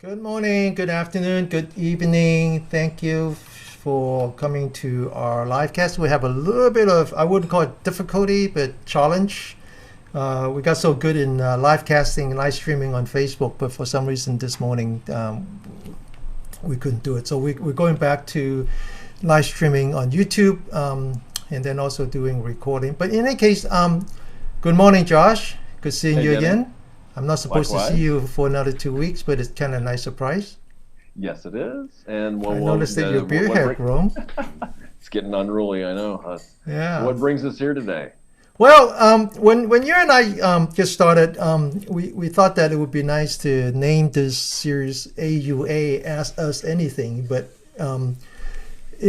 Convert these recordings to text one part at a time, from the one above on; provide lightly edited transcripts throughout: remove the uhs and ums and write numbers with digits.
Good morning, good afternoon, good evening. Thank you for coming to our live cast. We have a little bit of, I wouldn't call it difficulty, but challenge. We got so good in live casting, live streaming on Facebook, but for some reason this morning we couldn't do it. So we're going back to live streaming on YouTube and then also doing recording. But in any case, good morning, Josh. Good seeing Hey, you Denny. again. I'm not supposed to see Likewise. you for another 2 weeks, but it's kind of a nice surprise. Yes, it is. And I noticed that your beard what had bring, grown. it's getting unruly, I know. So Yeah. what brings us here today? Well, when you and I just started, we thought that it would be nice to name this series AUA, Ask Us Anything. But in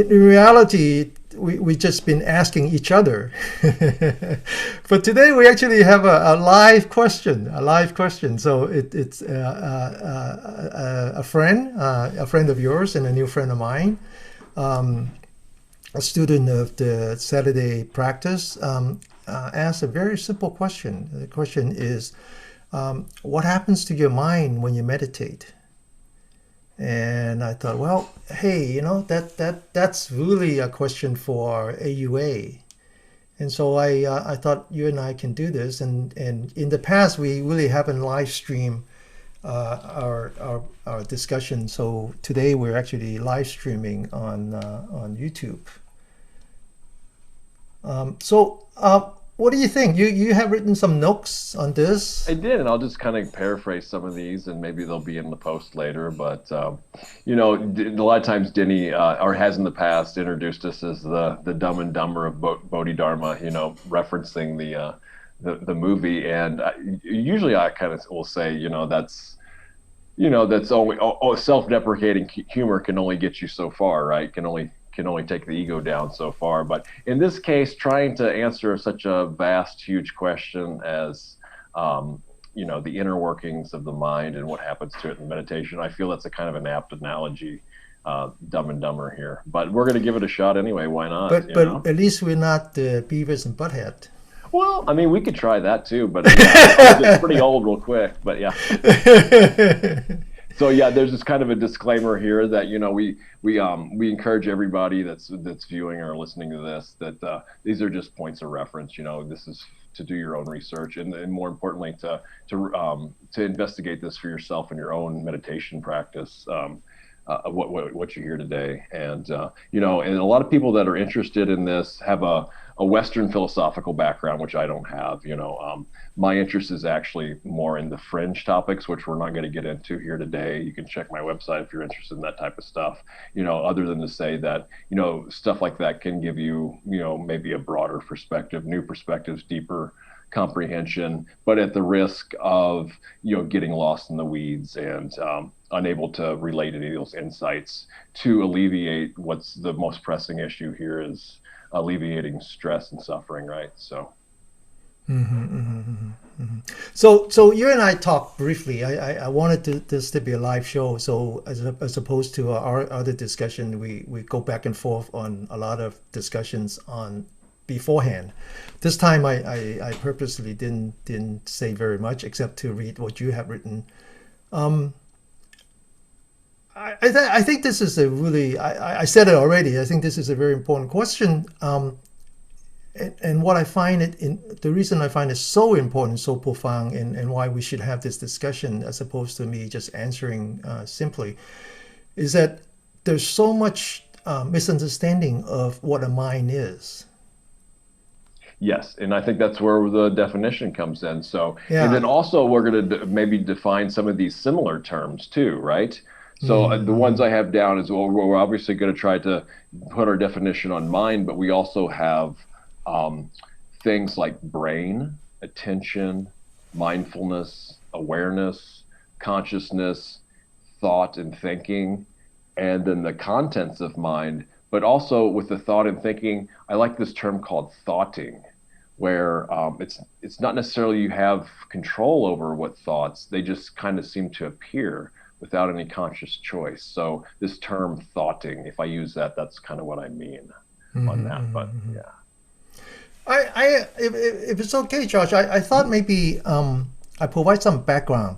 reality, we just been asking each other. But today we actually have a live question, a live question. So it's a friend of yours and a new friend of mine, a student of the Saturday practice, asked a very simple question. The question is, what happens to your mind when you meditate? And I thought, well, hey, that's really a question for AUA. And so I thought you and I can do this. And in the past, we really haven't live streamed our discussion. So today we're actually live streaming on YouTube. What do you think? You have written some notes on this. I did, and I'll just kind of paraphrase some of these, and maybe they'll be in the post later. But a lot of times Denny, or has in the past, introduced us as the Dumb and Dumber of Bodhidharma. Referencing the movie, and usually I kind of will say, that's only self-deprecating humor can only get you so far, right? Can only take the ego down so far. But in this case, trying to answer such a vast, huge question as the inner workings of the mind and what happens to it in meditation, I feel that's a kind of an apt analogy, Dumb and Dumber here. But we're going to give it a shot anyway. Why not? But at least we're not Beavis and Butthead. Well, I mean, we could try that too, but yeah, I'll get pretty old real quick. But yeah. So yeah, there's just kind of a disclaimer here that we encourage everybody that's viewing or listening to this that these are just points of reference. This is to do your own research and more importantly to investigate this for yourself in your own meditation practice. What you hear today, and and a lot of people that are interested in this have a Western philosophical background, which I don't have. My interest is actually more in the fringe topics, which we're not going to get into here today. You can check my website if you're interested in that type of stuff. Other than to say that stuff like that can give you maybe a broader perspective, new perspectives, deeper comprehension, but at the risk of getting lost in the weeds and unable to relate any of those insights to alleviate what's the most pressing issue here is alleviating stress and suffering, right? So So you and I talked briefly. I wanted this to be a live show. So as opposed to our other discussion, we go back and forth on a lot of discussions on beforehand. This time I purposely didn't say very much except to read what you have written. I think this is a really, I said it already, I think this is a very important question. And what I find the reason I find it so important, so profound, and why we should have this discussion as opposed to me just answering simply, is that there's so much misunderstanding of what a mind is. yes, and I think that's where the definition comes in. So, and then Yeah. also we're going to maybe define some of these similar terms too, right? So the ones I have down is, well, we're obviously going to try to put our definition on mind, but we also have things like brain, attention, mindfulness, awareness, consciousness, thought and thinking, and then the contents of mind. But also with the thought and thinking, I like this term called thoughting, where it's not necessarily you have control over what thoughts, they just kind of seem to appear without any conscious choice. So this term thoughting, if I use that, that's kind of what I mean on that. But yeah. If it's okay, Josh, I thought maybe I provide some background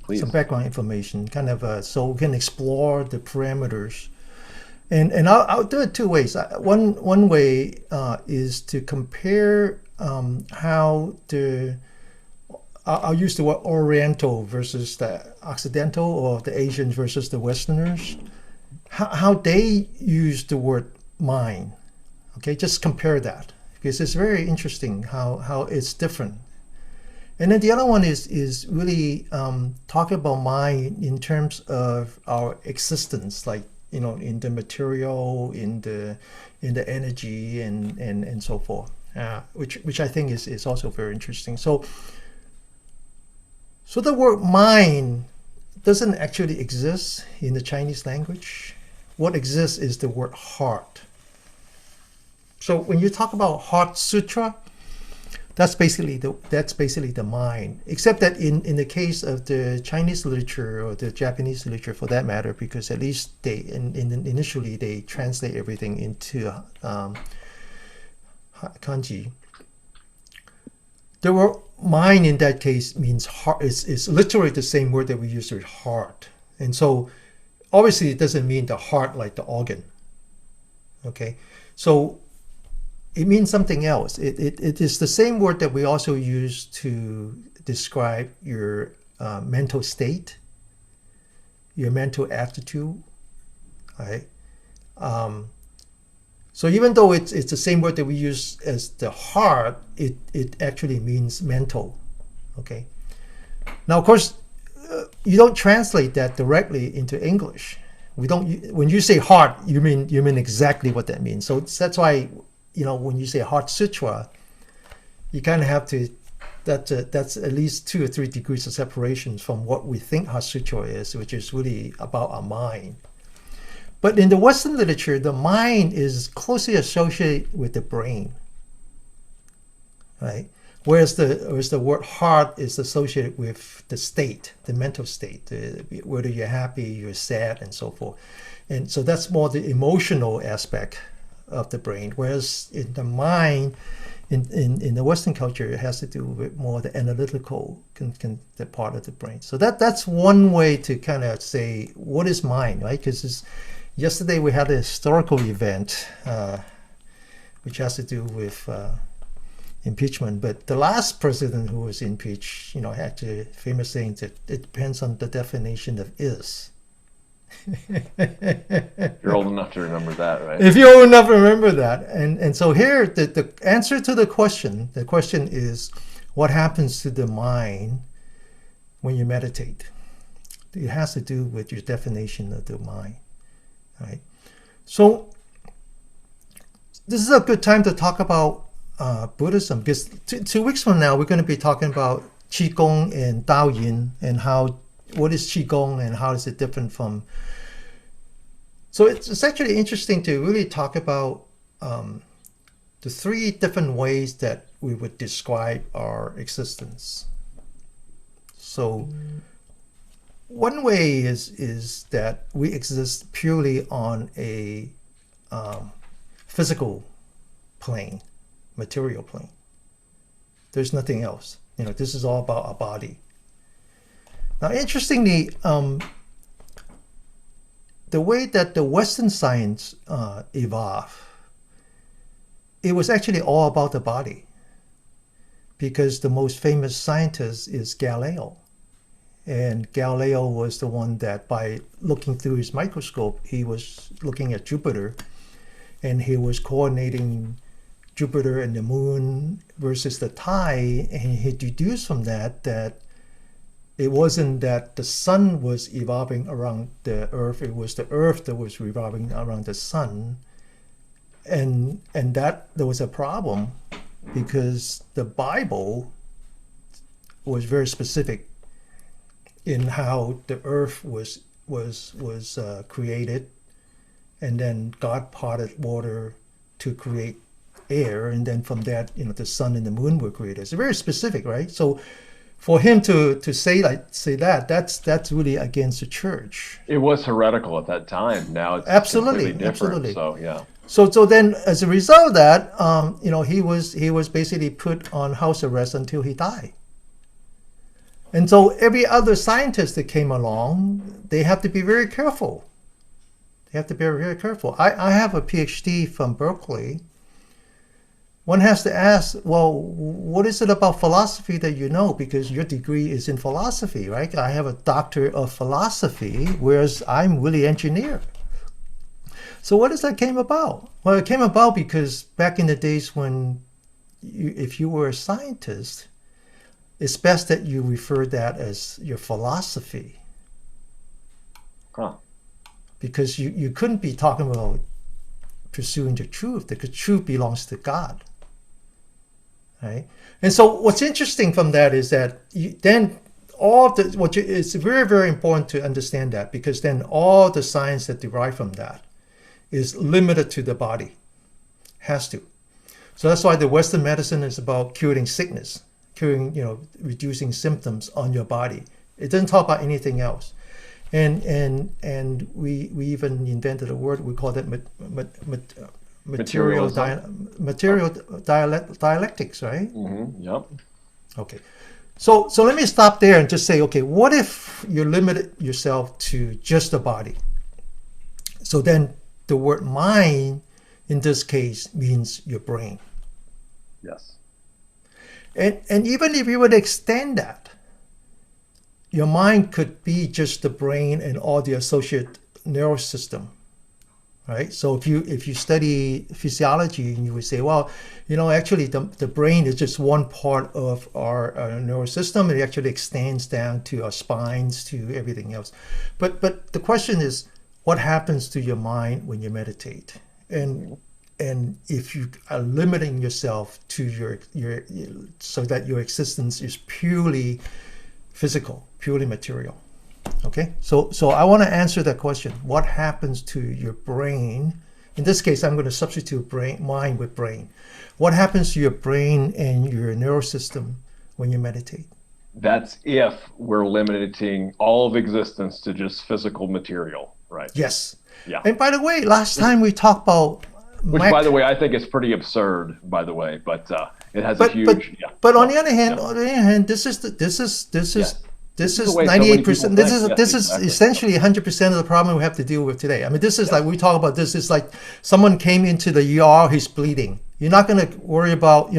Please. some background information, kind of so we can explore the parameters. And I'll do it two ways. One way is to compare how I'll use the word Oriental versus the Occidental, or the Asians versus the Westerners, how they use the word mind. Okay, just compare that, because it's very interesting how it's different. And then the other one is really talking about mind in terms of our existence, like, in the material, in the energy, and so forth, which I think is also very interesting. So the word mind doesn't actually exist in the Chinese language. What exists is the word heart. So when you talk about Heart Sutra, that's basically the mind. Except that in the case of the Chinese literature, or the Japanese literature for that matter, because at least initially they translate everything into kanji. The word mind in that case means heart. It's literally the same word that we use for heart. And so obviously it doesn't mean the heart like the organ. Okay, so it means something else. It is the same word that we also use to describe your mental state, your mental attitude, right? So even though it's the same word that we use as the heart, it actually means mental, okay? Now, of course, you don't translate that directly into English. When you say heart, you mean exactly what that means. So that's why, when you say Heart Sutra, you kind of have to, that's at least 2 or 3 degrees of separation from what we think Heart Sutra is, which is really about our mind. But in the Western literature, the mind is closely associated with the brain, right? Whereas the word heart is associated with the state, the mental state, whether you're happy, you're sad, and so forth. And so that's more the emotional aspect of the brain. Whereas in the mind, in the Western culture, it has to do with more the analytical the part of the brain. So that's one way to kind of say, what is mind, right? Because yesterday we had a historical event, which has to do with impeachment. But the last president who was impeached, had the famous saying that it depends on the definition of is. You're old enough to remember that, right? If you're old enough to remember that. And so here, the answer to the question is, what happens to the mind when you meditate? It has to do with your definition of the mind. Right. So this is a good time to talk about Buddhism, because 2 weeks from now we're going to be talking about Qigong and Daoyin, and what is Qigong and how is it different from. So it's actually interesting to really talk about the 3 different ways that we would describe our existence. So one way is that we exist purely on a physical plane, material plane. There's nothing else. This is all about our body. Now, interestingly, the way that the Western science evolved, it was actually all about the body, because the most famous scientist is Galileo. And Galileo was the one that, by looking through his microscope, he was looking at Jupiter, and he was coordinating Jupiter and the moon versus the tide, and he deduced from that it wasn't that the sun was evolving around the earth, it was the earth that was revolving around the sun. And that there was a problem, because the Bible was very specific in how the earth was created, and then God parted water to create air, and then from that, the sun and the moon were created. It's very specific, right? So for him to say that's really against the church. It was heretical at that time. Now it's absolutely completely different. Absolutely. So yeah. So then, as a result of that, he was basically put on house arrest until he died. And so every other scientist that came along, they have to be very careful. They have to be very, very careful. I have a PhD from Berkeley. One has to ask, well, what is it about philosophy that you know? Because your degree is in philosophy, right? I have a doctor of philosophy, whereas I'm really engineer. So what does that came about? Well, it came about because back in the days when if you were a scientist, it's best that you refer that as your philosophy. Huh. Because you couldn't be talking about pursuing the truth, because truth belongs to God. Right? And so what's interesting from that is that then all the it's very, very important to understand that, because then all the science that derive from that is limited to the body. Has to. So that's why the Western medicine is about curing sickness, reducing symptoms on your body. It doesn't talk about anything else. And we even invented a word, we call it material dialectics, right? Mm-hmm. Yep. Okay. So let me stop there and just say, okay, what if you limited yourself to just the body? So then the word mind in this case means your brain. Yes. And even if you would extend that, your mind could be just the brain and all the associated nervous system, right? So if you study physiology, and you would say, well, actually the brain is just one part of our nervous system. It actually extends down to our spines, to everything else. But the question is, what happens to your mind when you meditate? And if you are limiting yourself to your so that your existence is purely physical, purely material. Okay, so I want to answer that question. What happens to your brain? In this case, I'm going to substitute mind with brain. What happens to your brain and your nervous system when you meditate? That's if we're limiting all of existence to just physical material, right? Yes. Yeah. And by the way, last time we talked about by the way, I think is pretty absurd, by the way, but it has a huge. But on the other hand, this is 98%. This is essentially 100% of the problem we have to deal with today. I mean, this is like we talk about. This is like someone came into the ER, he's bleeding. You're not going to worry about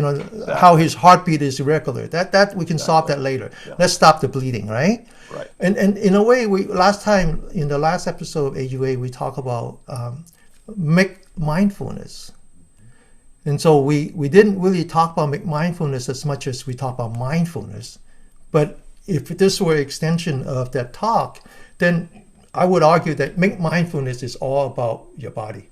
how his heartbeat is irregular. That we can solve that later. Yeah. Let's stop the bleeding, right? Right. And in a way, last time in the last episode of AUA, we talk about mindfulness. And so we didn't really talk about mindfulness as much as we talk about mindfulness. But if this were an extension of that talk, then I would argue that mindfulness is all about your body.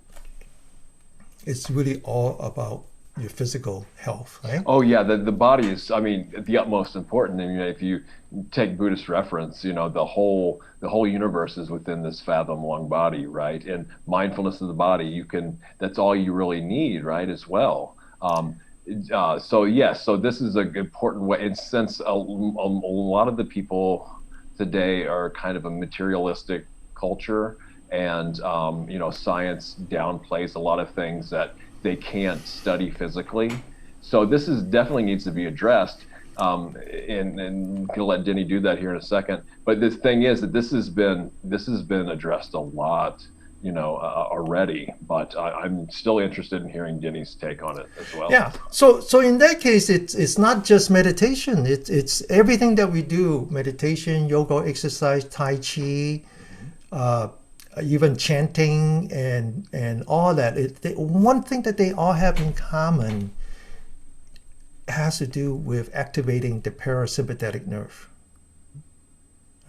It's really all about your physical health, right? Oh yeah, the body is, the utmost important. I mean, if you take Buddhist reference, the whole universe is within this fathom-long body, right? And mindfulness of the body, that's all you really need, right? As well. So yes, so this is an important way. And since a lot of the people today are kind of a materialistic culture, and science downplays a lot of things that they can't study physically. So this definitely needs to be addressed. And I'm gonna let Denny do that here in a second. But the thing is that this has been addressed a lot, already. But I'm still interested in hearing Denny's take on it as well. Yeah. So in that case, it's not just meditation. It's everything that we do: meditation, yoga, exercise, tai chi. Even chanting and all that. One thing that they all have in common has to do with activating the parasympathetic nerve.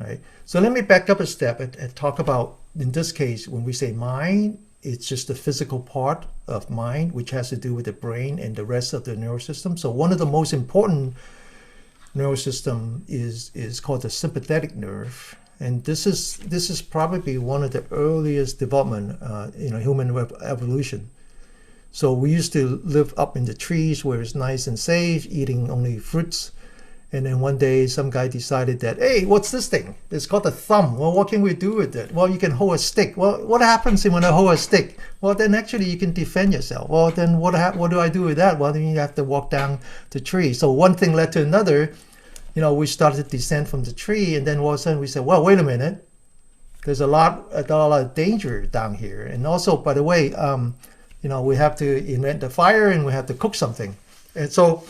Right? So let me back up a step and talk about, in this case, when we say mind, it's just the physical part of mind, which has to do with the brain and the rest of the nervous system. So one of the most important nervous system is called the sympathetic nerve. And this is probably one of the earliest development human evolution. So we used to live up in the trees where it's nice and safe, eating only fruits. And then one day some guy decided that, hey, what's this thing? It's called a thumb. Well, what can we do with it? Well, you can hold a stick. Well, what happens when I hold a stick? Well, then actually you can defend yourself. Well, then what do I do with that? Well, then you have to walk down the tree. So one thing led to another. we started to descend from the tree, and then all of a sudden we said, well, wait a minute, there's a lot of danger down here. And also, by the way, we have to invent the fire and we have to cook something. And so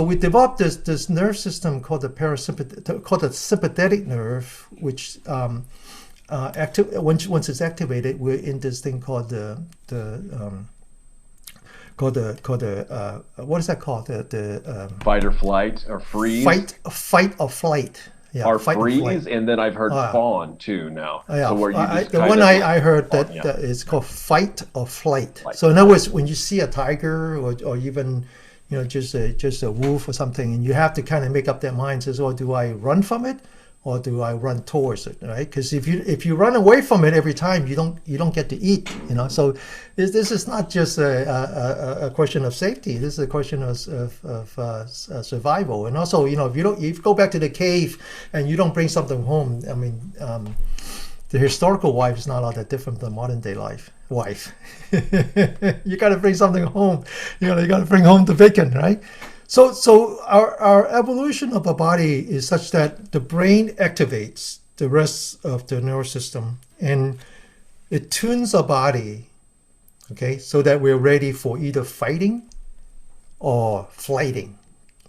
we developed this nerve system called the sympathetic nerve, which once it's activated, we're in this thing called what is that called? The fight or flight or freeze. Fight or flight. Yeah, or freeze, and then I've heard fawn too now. Yeah, so where you just the one I heard that is called fight or flight. So in other words, when you see a tiger or even just a wolf or something, and you have to kind of make up that mind, says, "Oh, do I run from it, or do I run towards it?" Right? Because if you run away from it every time, you don't get to eat. So this is not just a question of safety. This is a question of survival. And also, if you go back to the cave and you don't bring something home, I mean, the historical wife is not all that different than modern day wife. You got to bring something home. You got to bring home the bacon, right? So our evolution of a body is such that the brain activates the rest of the nervous system, and it tunes our body, okay, so that we're ready for either fighting or flighting,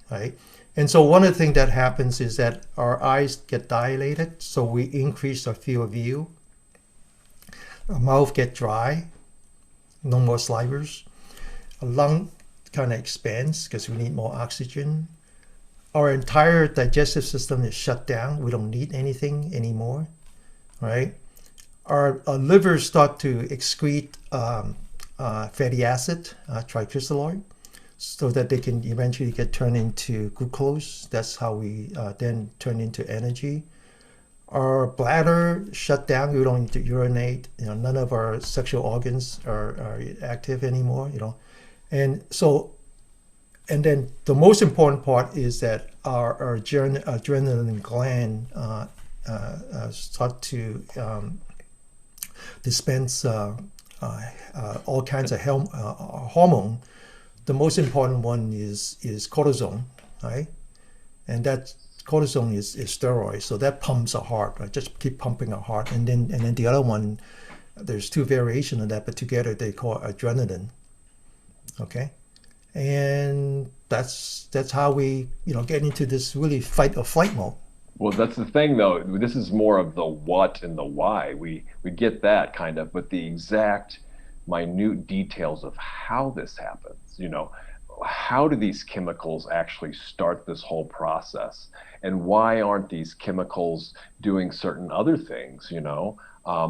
right? And so one of the things that happens is that our eyes get dilated, so we increase our field of view. Our mouth get dry, no more salivas. Our lung kind of expands because we need more oxygen. Our entire digestive system is shut down. We don't need anything anymore, right? Our livers start to excrete fatty acid, triglyceride, so that they can eventually get turned into glucose. That's how we then turn into energy. Our bladder shut down. We don't need to urinate. None of our sexual organs are active anymore. And then the most important part is that our adrenaline gland start to dispense all kinds of hormone. The most important one is cortisone, right? And that cortisone is steroid, so that pumps our heart, right? Just keep pumping our heart. And then the other one, there's two variations of that, but together they call adrenaline. Okay, and that's how we get into this really fight or flight mode. Well, that's the thing, though. This is more of the what and the why. We get that kind of, but the exact minute details of how this happens. How do these chemicals actually start this whole process, and why aren't these chemicals doing certain other things?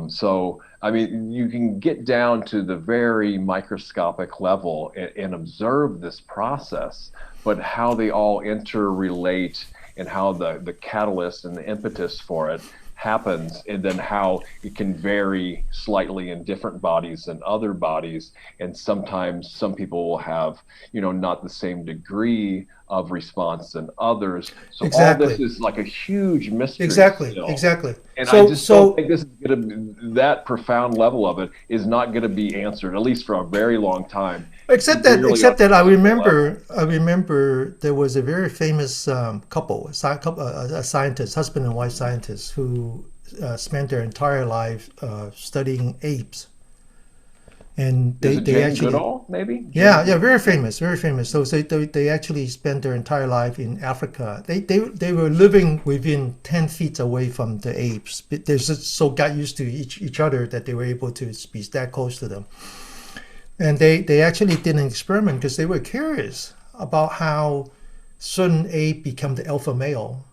So, I mean, you can get down to the very microscopic level and observe this process, but how they all interrelate and how the catalyst and the impetus for it happens, and then how it can vary slightly in different bodies than other bodies. And sometimes some people will have, not the same degree of response than others. So exactly. All this is like a huge mystery. Exactly. And I just don't think this is going to, that profound level of it is not going to be answered, at least for a very long time. Except that I remember there was a very famous couple, a scientist, husband and wife scientist, who spent their entire life studying apes. And they actually Goodall, maybe? Yeah, very famous. So they actually spent their entire life in Africa. They were living within 10 feet away from the apes. They just so got used to each other that they were able to be that close to them. And they actually did an experiment because they were curious about how certain ape become the alpha male.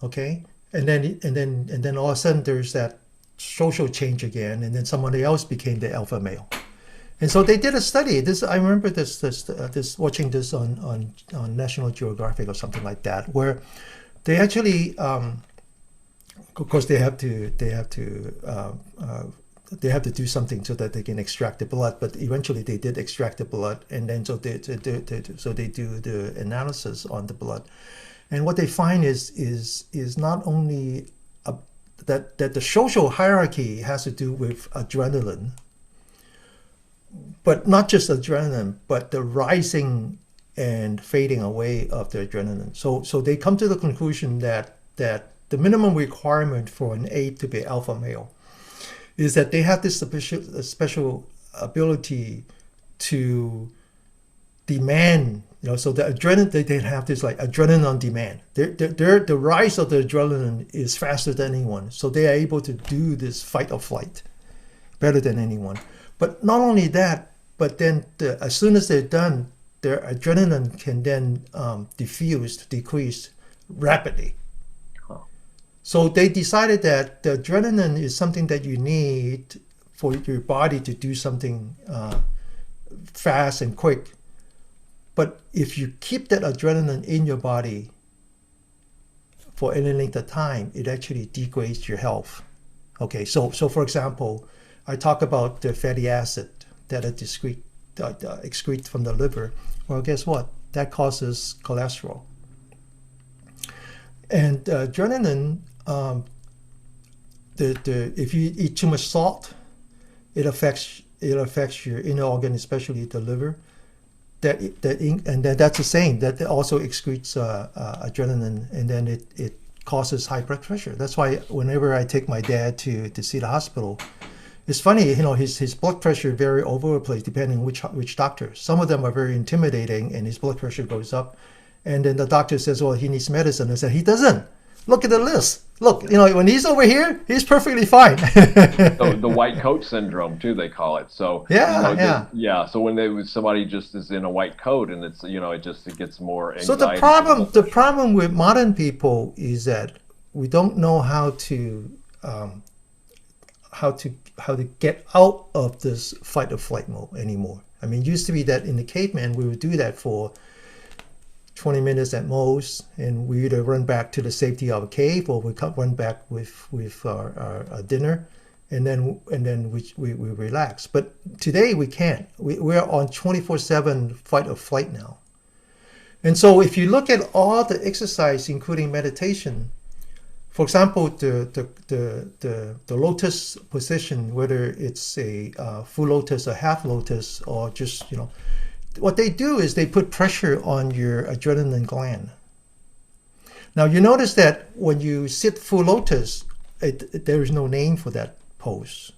Okay, and then all of a sudden there's that social change again, and then somebody else became the alpha male. And so they did a study. I remember this watching this on National Geographic or something like that, where they actually, of course, they have to do something so that they can extract the blood. But eventually, they did extract the blood, and then so they do the analysis on the blood. And what they find is not only that the social hierarchy has to do with adrenaline, but not just adrenaline, but the rising and fading away of the adrenaline. So they come to the conclusion that the minimum requirement for an ape to be alpha male is that they have this special ability to demand, so the adrenaline, they have this like adrenaline on demand. The rise of the adrenaline is faster than anyone. So they are able to do this fight or flight better than anyone. But not only that, but then as soon as they're done, their adrenaline can then decrease rapidly. So they decided that the adrenaline is something that you need for your body to do something fast and quick. But if you keep that adrenaline in your body for any length of time, it actually degrades your health. Okay, so for example, I talk about the fatty acid that are excrete from the liver. Well, guess what? That causes cholesterol. And adrenaline, if you eat too much salt, it affects your inner organ, especially the liver. And that's the same. That also excretes adrenaline, and then it causes high blood pressure. That's why whenever I take my dad to see the hospital, it's funny, his blood pressure vary all over the place depending which doctor. Some of them are very intimidating, and his blood pressure goes up, and then the doctor says, "Well, he needs medicine." I said, "He doesn't. Look at the list. Look, when he's over here, he's perfectly fine." The white coat syndrome too, they call it. So So when somebody just is in a white coat, and it's it gets more anxiety. So the problem with modern people is that we don't know how to get out of this fight or flight mode anymore. I mean, it used to be that in the caveman we would do that for 20 minutes at most, and we either run back to the safety of a cave, or we run back with our dinner, and then we relax. But today we can't. We're on 24/7 fight or flight now. And so if you look at all the exercise, including meditation, for example, the lotus position, whether it's a full lotus or half lotus, or just what they do is they put pressure on your adrenaline gland. Now you notice that when you sit full lotus, there is no name for that pose.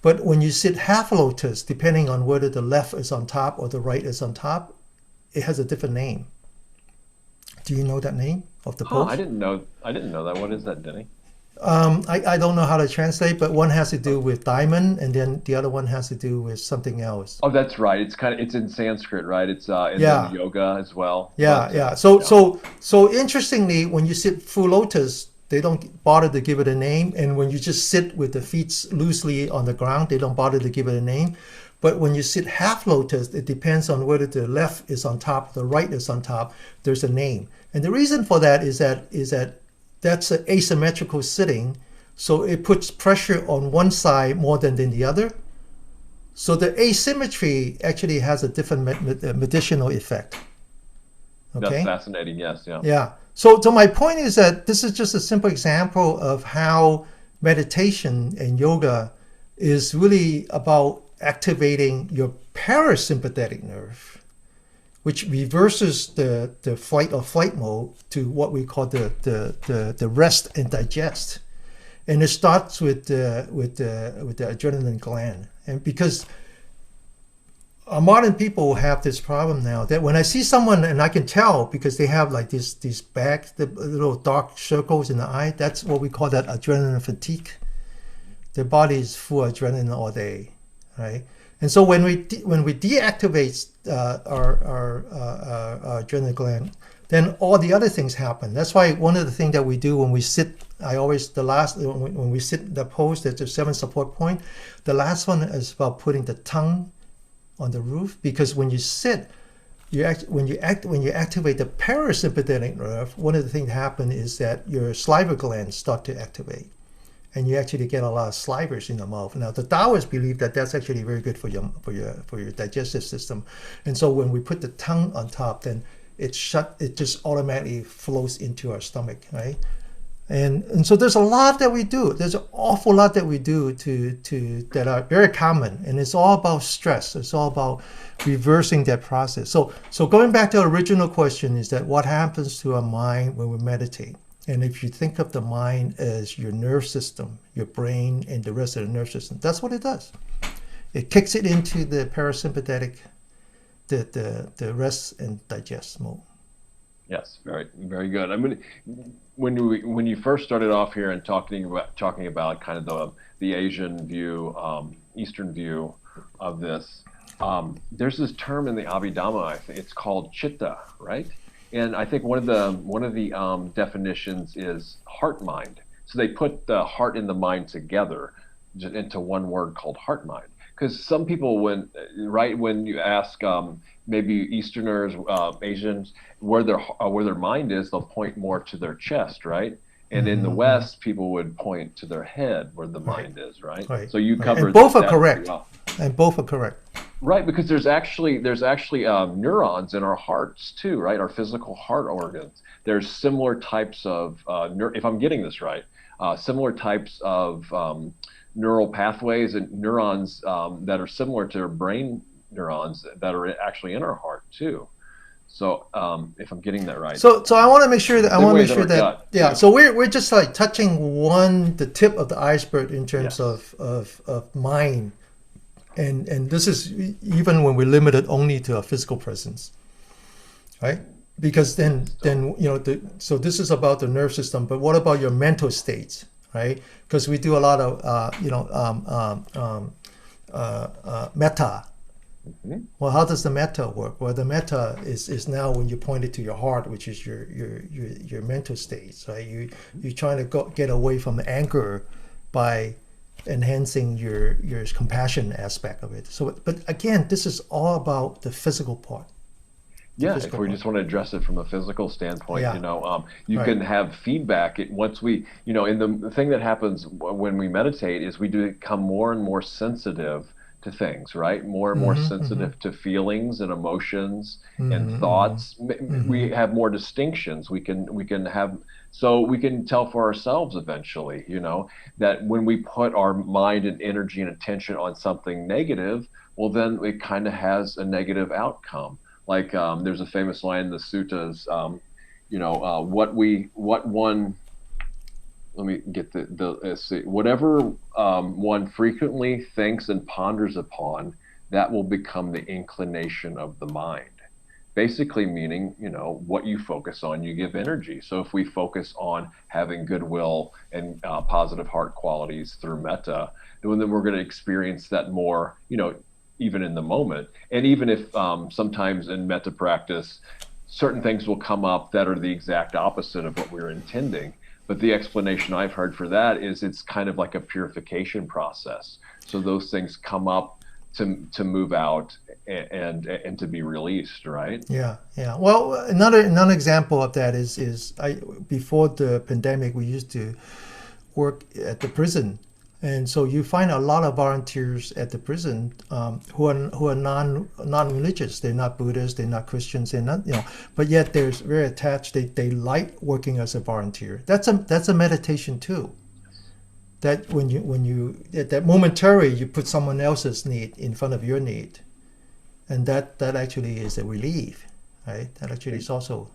But when you sit half lotus, depending on whether the left is on top or the right is on top, it has a different name. Do you know that name of the pose? I didn't know that. What is that, Denny? I don't know how to translate, but one has to do with diamond, and then the other one has to do with something else. Oh, that's right. It's in Sanskrit, right? It's in yoga as well. So interestingly, when you sit full lotus, they don't bother to give it a name, and when you just sit with the feet loosely on the ground, they don't bother to give it a name. But when you sit half lotus, it depends on whether the left is on top, the right is on top. There's a name, and the reason for that is that that's an asymmetrical sitting, so it puts pressure on one side more than the other. So the asymmetry actually has a different medicinal effect. Okay? That's fascinating. Yes. Yeah. Yeah. So my point is that this is just a simple example of how meditation and yoga is really about activating your parasympathetic nerve, which reverses the fight or flight mode to what we call the rest and digest, and it starts with the adrenaline gland. And because our modern people have this problem now, that when I see someone, and I can tell because they have like these bags, the little dark circles in the eye, that's what we call that adrenaline fatigue. Their body is full of adrenaline all day, right? And so when we deactivate our adrenal gland, then all the other things happen. That's why one of the things that we do when we sit, when we sit the pose, there's the 7 support point. The last one is about putting the tongue on the roof, because when you sit, when you activate the parasympathetic nerve, one of the things that happen is that your saliva glands start to activate, and you actually get a lot of slivers in the mouth. Now, the Taoists believe that that's actually very good for your digestive system. And so when we put the tongue on top, then it just automatically flows into our stomach, right? And so there's a lot that we do. There's an awful lot that we do to that are very common, and it's all about stress. It's all about reversing that process. So going back to the original question is that what happens to our mind when we meditate? And if you think of the mind as your nerve system, your brain, and the rest of the nerve system, that's what it does. It kicks it into the parasympathetic, the rest and digest mode. Yes, very, very good. I mean, when you first started off here and talking about kind of the Asian view, Eastern view of this, there's this term in the Abhidhamma. I think it's called chitta, right? And I think one of the definitions is heart mind. So they put the heart and the mind together into one word called heart mind. Because some people, when you ask maybe Easterners, Asians, where their mind is, they'll point more to their chest, right? And in the West, people would point to their head where the mind is, right? So you covered and both are that correct. well. And both are correct. Right, because there's actually neurons in our hearts too, right? Our physical heart organs. There's similar types of if I'm getting this right, similar types of neural pathways and neurons that are similar to brain neurons that are actually in our heart too. So if I'm getting that right. So I want to make sure that yeah. So we're just like touching the tip of the iceberg in terms of mind, and this is even when we're limited only to our physical presence, right? Because then so this is about the nerve system, but what about your mental states? Right, because we do a lot of metta. Mm-hmm. Well, how does the metta work? Well, the metta is now when you point it to your heart, which is your mental states. Right, you're trying to get away from anger by enhancing your compassion aspect of it. So, but again, this is all about the physical part. Yeah, if we just want to address it from a physical standpoint, you can have feedback. Once we, and the thing that happens when we meditate is we do become more and more sensitive to things, right? More and more sensitive to feelings and emotions and thoughts. We have more distinctions. We can have, so we can tell for ourselves eventually, that when we put our mind and energy and attention on something negative, well, then it kind of has a negative outcome. Like there's a famous line in the suttas, let me get let's see, whatever one frequently thinks and ponders upon, that will become the inclination of the mind. Basically meaning, what you focus on, you give energy. So if we focus on having goodwill and positive heart qualities through metta, then we're going to experience that more, even in the moment. And even if sometimes in metta practice, certain things will come up that are the exact opposite of what we're intending. But the explanation I've heard for that is it's kind of like a purification process. So those things come up to move out and to be released, right? Yeah. Well, another example of that is before the pandemic, we used to work at the prison. And so you find a lot of volunteers at the prison who are non-religious. They're not Buddhists. They're not Christians. They're not, but yet they're very attached. They like working as a volunteer. That's a meditation too. That when you that momentarily you put someone else's need in front of your need, and that actually is a relief, right? That actually is also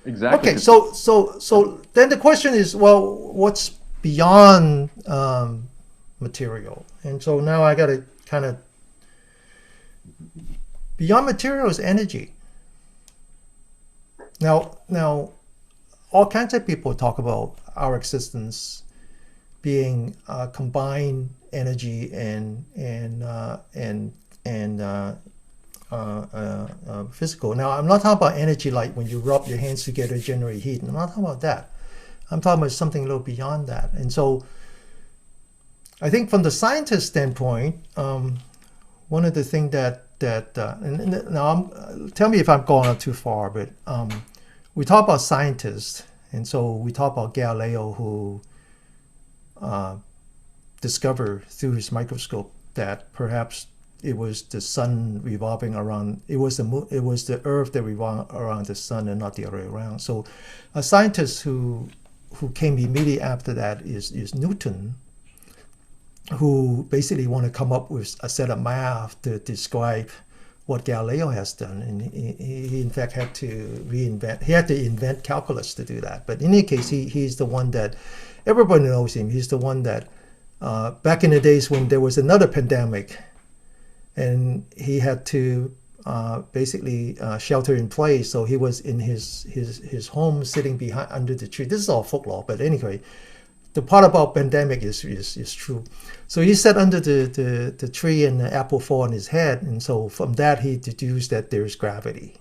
Exactly. Okay, so then the question is, well, what's beyond material? And so now I got to kind of, beyond material is energy. Now all kinds of people talk about our existence being combined energy and physical. Now I'm not talking about energy like when you rub your hands together generate heat. I'm not talking about that. I'm talking about something a little beyond that. And so I think from the scientist standpoint, one of the things and now tell me if I'm going on too far, but we talk about scientists, and so we talk about Galileo, who discovered through his microscope that perhaps it was the sun revolving around, it was the earth that revolved around the sun and not the other way around. So a scientist who who came immediately after that is Newton, who basically want to come up with a set of math to describe what Galileo has done, and he in fact had to invent calculus to do that. But in any case, he's the one that everybody knows him. He's the one that back in the days when there was another pandemic, and he had to basically shelter in place, so he was in his home sitting behind under the tree. This is all folklore, but anyway, the part about pandemic is true. So he sat under the tree and the apple fall on his head, and so from that he deduced that there's gravity.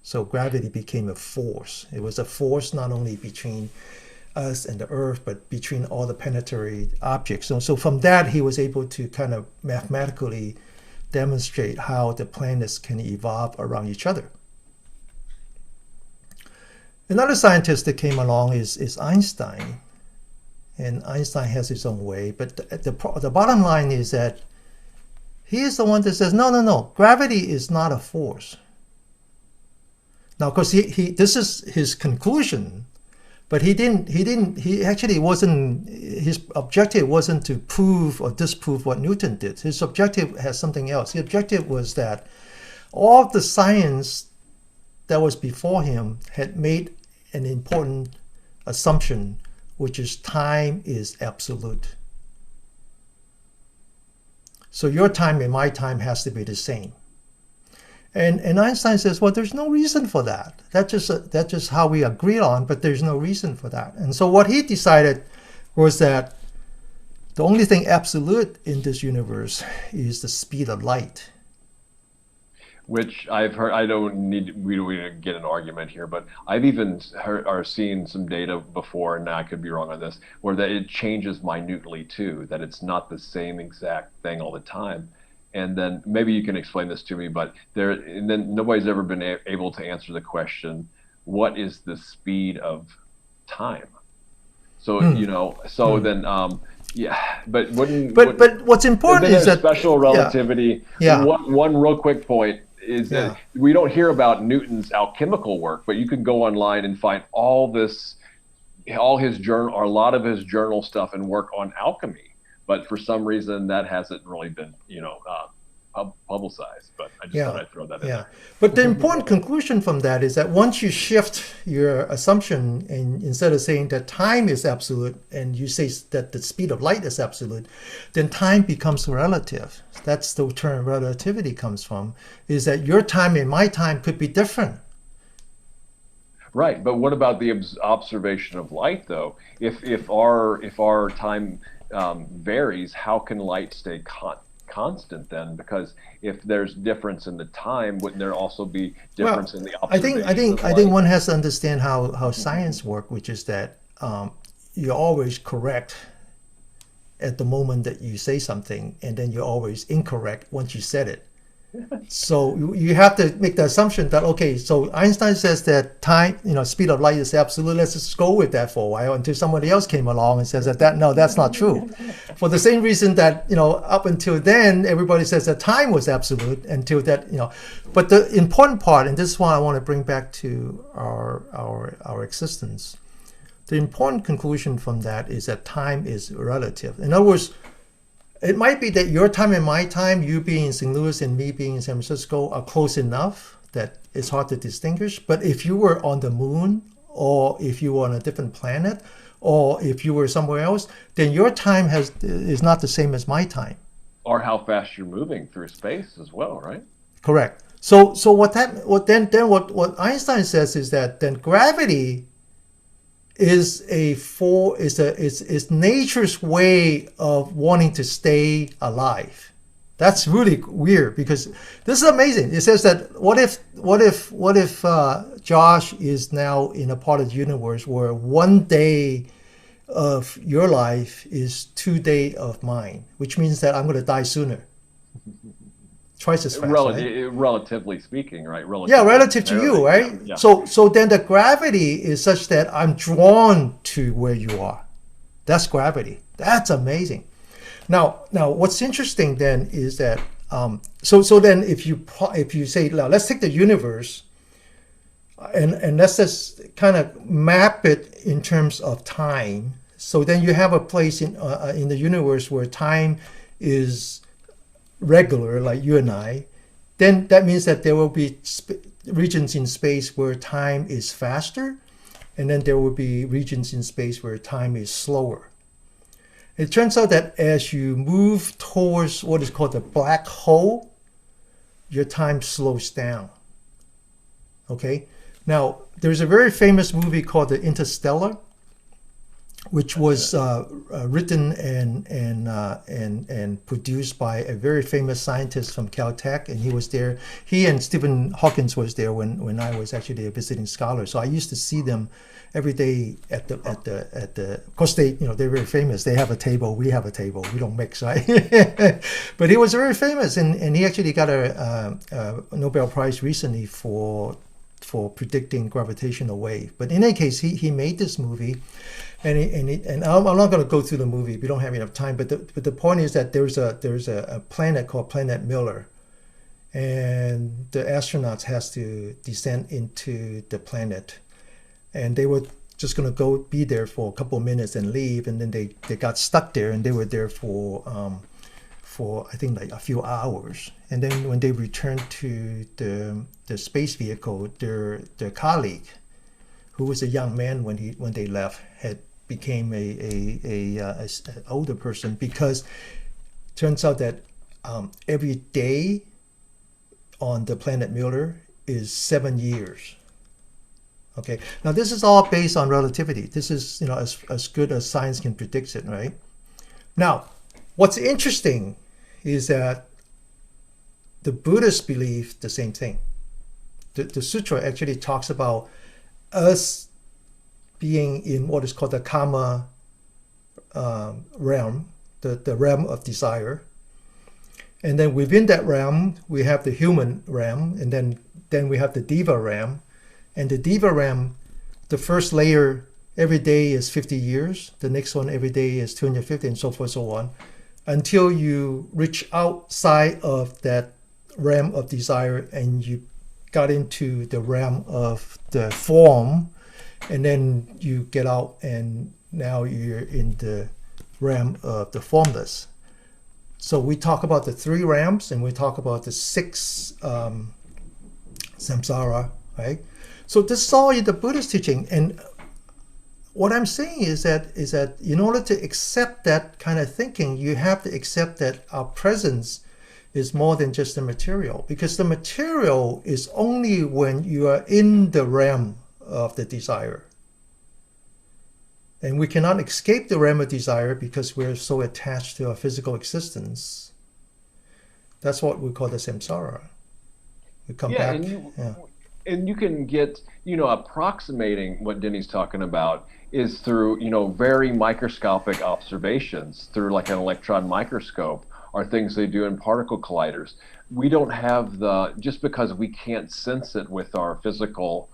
So gravity became a force. It was a force not only between us and the earth, but between all the planetary objects. So from that he was able to kind of mathematically demonstrate how the planets can evolve around each other. Another scientist that came along is Einstein, and Einstein has his own way. But the bottom line is that he is the one that says, no, gravity is not a force. Now, of course, this is his conclusion, but he actually wasn't, his objective wasn't to prove or disprove what Newton did. His objective has something else. The objective was that all of the science that was before him had made an important assumption, which is time is absolute. So your time and my time has to be the same. And Einstein says, well, there's no reason for that. That's just how we agreed on, but there's no reason for that. And so what he decided was that the only thing absolute in this universe is the speed of light. Which I've heard, we don't need to get an argument here, but I've even heard or seen some data before, and I could be wrong on this, where that it changes minutely too, that it's not the same exact thing all the time. And then maybe you can explain this to me, but then nobody's ever been able to answer the question, what is the speed of time? So, then, but what's important is that special relativity. Yeah. One real quick point is that we don't hear about Newton's alchemical work, but you can go online and find all his journal, or a lot of his journal stuff and work on alchemy. But for some reason that hasn't really been, publicized. But I just thought I'd throw that in there. But the important conclusion from that is that once you shift your assumption, and instead of saying that time is absolute and you say that the speed of light is absolute, then time becomes relative. That's the term relativity comes from, is that your time and my time could be different. Right, but what about the observation of light, though? If our time varies, how can light stay constant then? Because if there's difference in the time, wouldn't there also be difference in the observation? I think one has to understand how science works, which is that you're always correct at the moment that you say something, and then you're always incorrect once you said it. So you have to make the assumption that, okay, so Einstein says that time, speed of light is absolute. Let's just go with that for a while until somebody else came along and says no, that's not true. For the same reason that, up until then, everybody says that time was absolute until that, But the important part, and this is why I want to bring back to our existence, the important conclusion from that is that time is relative. In other words, it might be that your time and my time, you being in St. Louis and me being in San Francisco, are close enough that it's hard to distinguish. But if you were on the moon, or if you were on a different planet, or if you were somewhere else, then your time is not the same as my time. Or how fast you're moving through space as well, right? Correct. So what Einstein says is that then gravity is nature's way of wanting to stay alive. That's really weird, because this is amazing. It says that what if Josh is now in a part of the universe where 1 day of your life is 2 days of mine, which means that I'm going to die sooner. Twice as fast, right? Relatively speaking, right? Relative to you, right? Yeah. So then the gravity is such that I'm drawn to where you are. That's gravity. That's amazing. Now, what's interesting then is that so then if you say, let's take the universe. And let's just kind of map it in terms of time. So then you have a place in the universe where time is regular, like you and I. Then that means that there will be regions in space where time is faster, and then there will be regions in space where time is slower. It turns out that as you move towards what is called the black hole, your time slows down. Okay? Now, there's a very famous movie called The Interstellar, which was written and produced by a very famous scientist from Caltech, and he was there. He and Stephen Hawking was there when I was actually a visiting scholar. So I used to see them every day at the. Of course, they're very famous. They have a table. We have a table. We don't mix, right? But he was very famous, and he actually got a Nobel Prize recently for predicting gravitational wave. But in any case, he made this movie. And I'm not going to go through the movie. We don't have enough time. But the point is that there's a planet called Planet Miller, and the astronauts has to descend into the planet, and they were just going to be there for a couple of minutes and leave, and then they got stuck there, and they were there for I think like a few hours, and then when they returned to the space vehicle, their colleague, who was a young man when they left, had became a older person, because turns out that every day on the planet Miller is 7 years. Okay, now this is all based on relativity. This is as good as science can predict it, right? Now, what's interesting is that the Buddhists believe the same thing. The sutra actually talks about us being in what is called the karma realm, the realm of desire. And then within that realm, we have the human realm, and then we have the Deva realm. And the Deva realm, the first layer every day is 50 years. The next one every day is 250, and so forth, so on, until you reach outside of that realm of desire and you got into the realm of the form, and then you get out and now you're in the realm of the formless. So we talk about the 3 realms, and we talk about the 6 samsara, right? So this is all in the Buddhist teaching. And what I'm saying is that in order to accept that kind of thinking, you have to accept that our presence is more than just the material, because the material is only when you are in the realm of the desire. And we cannot escape the realm of desire because we're so attached to our physical existence. That's what we call the samsara. We come back. And you can get, approximating what Denny's talking about is through, very microscopic observations through like an electron microscope, or things they do in particle colliders. We don't have just because we can't sense it with our physical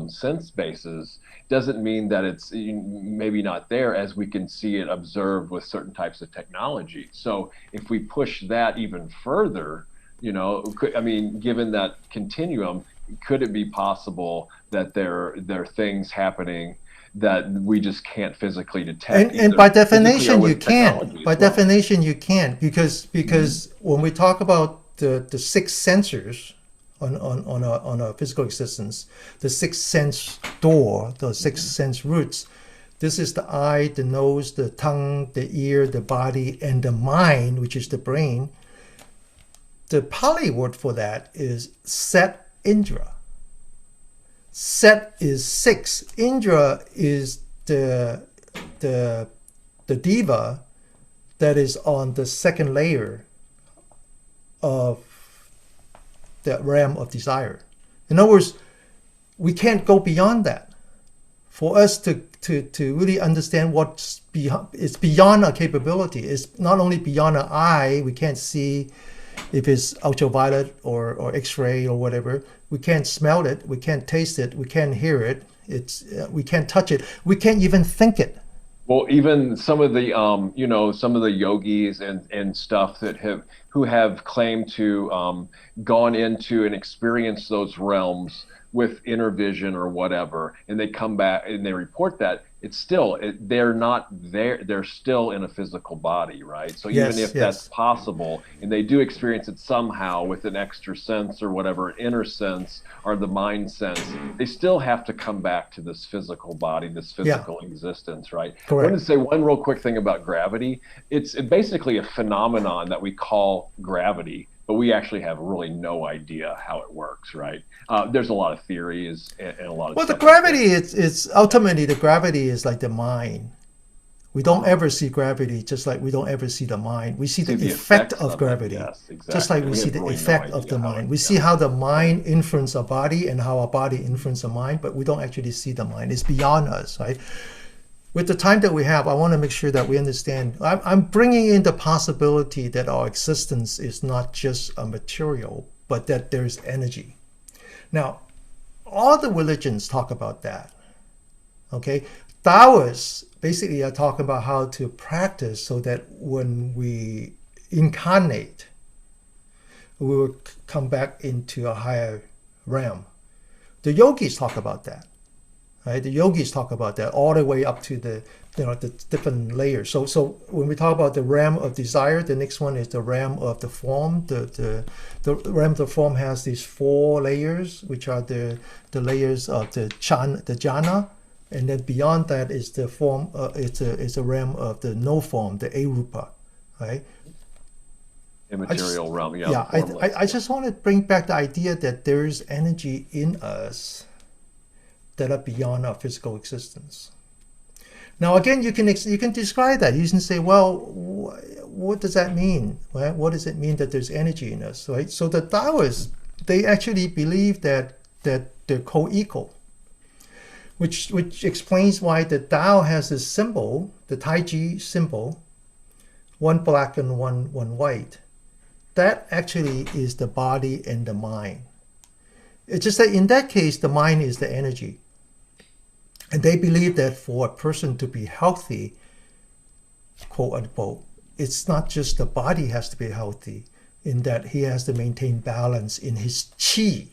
sense bases, doesn't mean that it's maybe not there, as we can see it observed with certain types of technology. So if we push that even further, given that continuum, could it be possible that there are things happening that we just can't physically detect? And by definition, you can't. By definition, you can't, because when we talk about the 6 sensors on a physical existence, the 6 sense door, the 6 sense roots, this is the eye, the nose, the tongue, the ear, the body, and the mind, which is the brain. The Pali word for that is Set Indra. Set is 6. Indra is the Deva that is on the second layer of the realm of desire. In other words, we can't go beyond that. For us to really understand what's beyond, it's beyond our capability. It's not only beyond our eye, we can't see if it's ultraviolet or X-ray or whatever. We can't smell it, we can't taste it, we can't hear it, we can't touch it, we can't even think it. Well, even some of the some of the yogis and stuff that have who have claimed to gone into and experienced those realms with inner vision or whatever, and they come back and they report that it's still they're not there. They're still in a physical body, right? So even Yes, if that's yes. possible, and they do experience it somehow with an extra sense or whatever, inner sense or the mind sense, they still have to come back to this physical body, this Yeah, physical existence, right? I wanted to correct. say one real quick thing about gravity. It's basically a phenomenon that we call gravity, but we actually have really no idea how it works, right? There's a lot of theories and a lot of Well, the stuff out gravity there. it's ultimately the gravity is like the mind. We don't Uh, ever see gravity just like we don't ever see the mind. We see see the the effect effects of of it. gravity, Yes, just like exactly. we We see have the really no effect of idea the how it. mind. We see Yeah, how the right. mind influences our body and how our body influences the mind, but we don't actually see the mind. It's beyond us, right? With the time that we have, I want to make sure that we understand. I'm bringing in the possibility that our existence is not just a material, but that there's energy. Now, all the religions talk about that. Okay, Taoists basically are talking about how to practice so that when we incarnate, we will come back into a higher realm. The yogis talk about that, right? The yogis talk about that all the way up to the the different layers. So when we talk about the realm of desire, the next one is the realm of the form. The realm of the form has these four layers, which are the layers of the jhana, and then beyond that is the form. It's a realm of the no form, the arupa, right? I just Immaterial realm, yeah, the yeah, formless. I Yeah. just want to bring back the idea that there's energy in us that are beyond our physical existence. Now, again, you can describe that. You can say, well, what does that mean? Right? What does it mean that there's energy in us? Right. So the Taoists they actually believe that they're co-equal, which explains why the Tao has this symbol, the Tai Chi symbol, one black and one white. That actually is the body and the mind. It's just that in that case, the mind is the energy. And they believe that for a person to be healthy, quote unquote, it's not just the body has to be healthy, in that he has to maintain balance in his chi.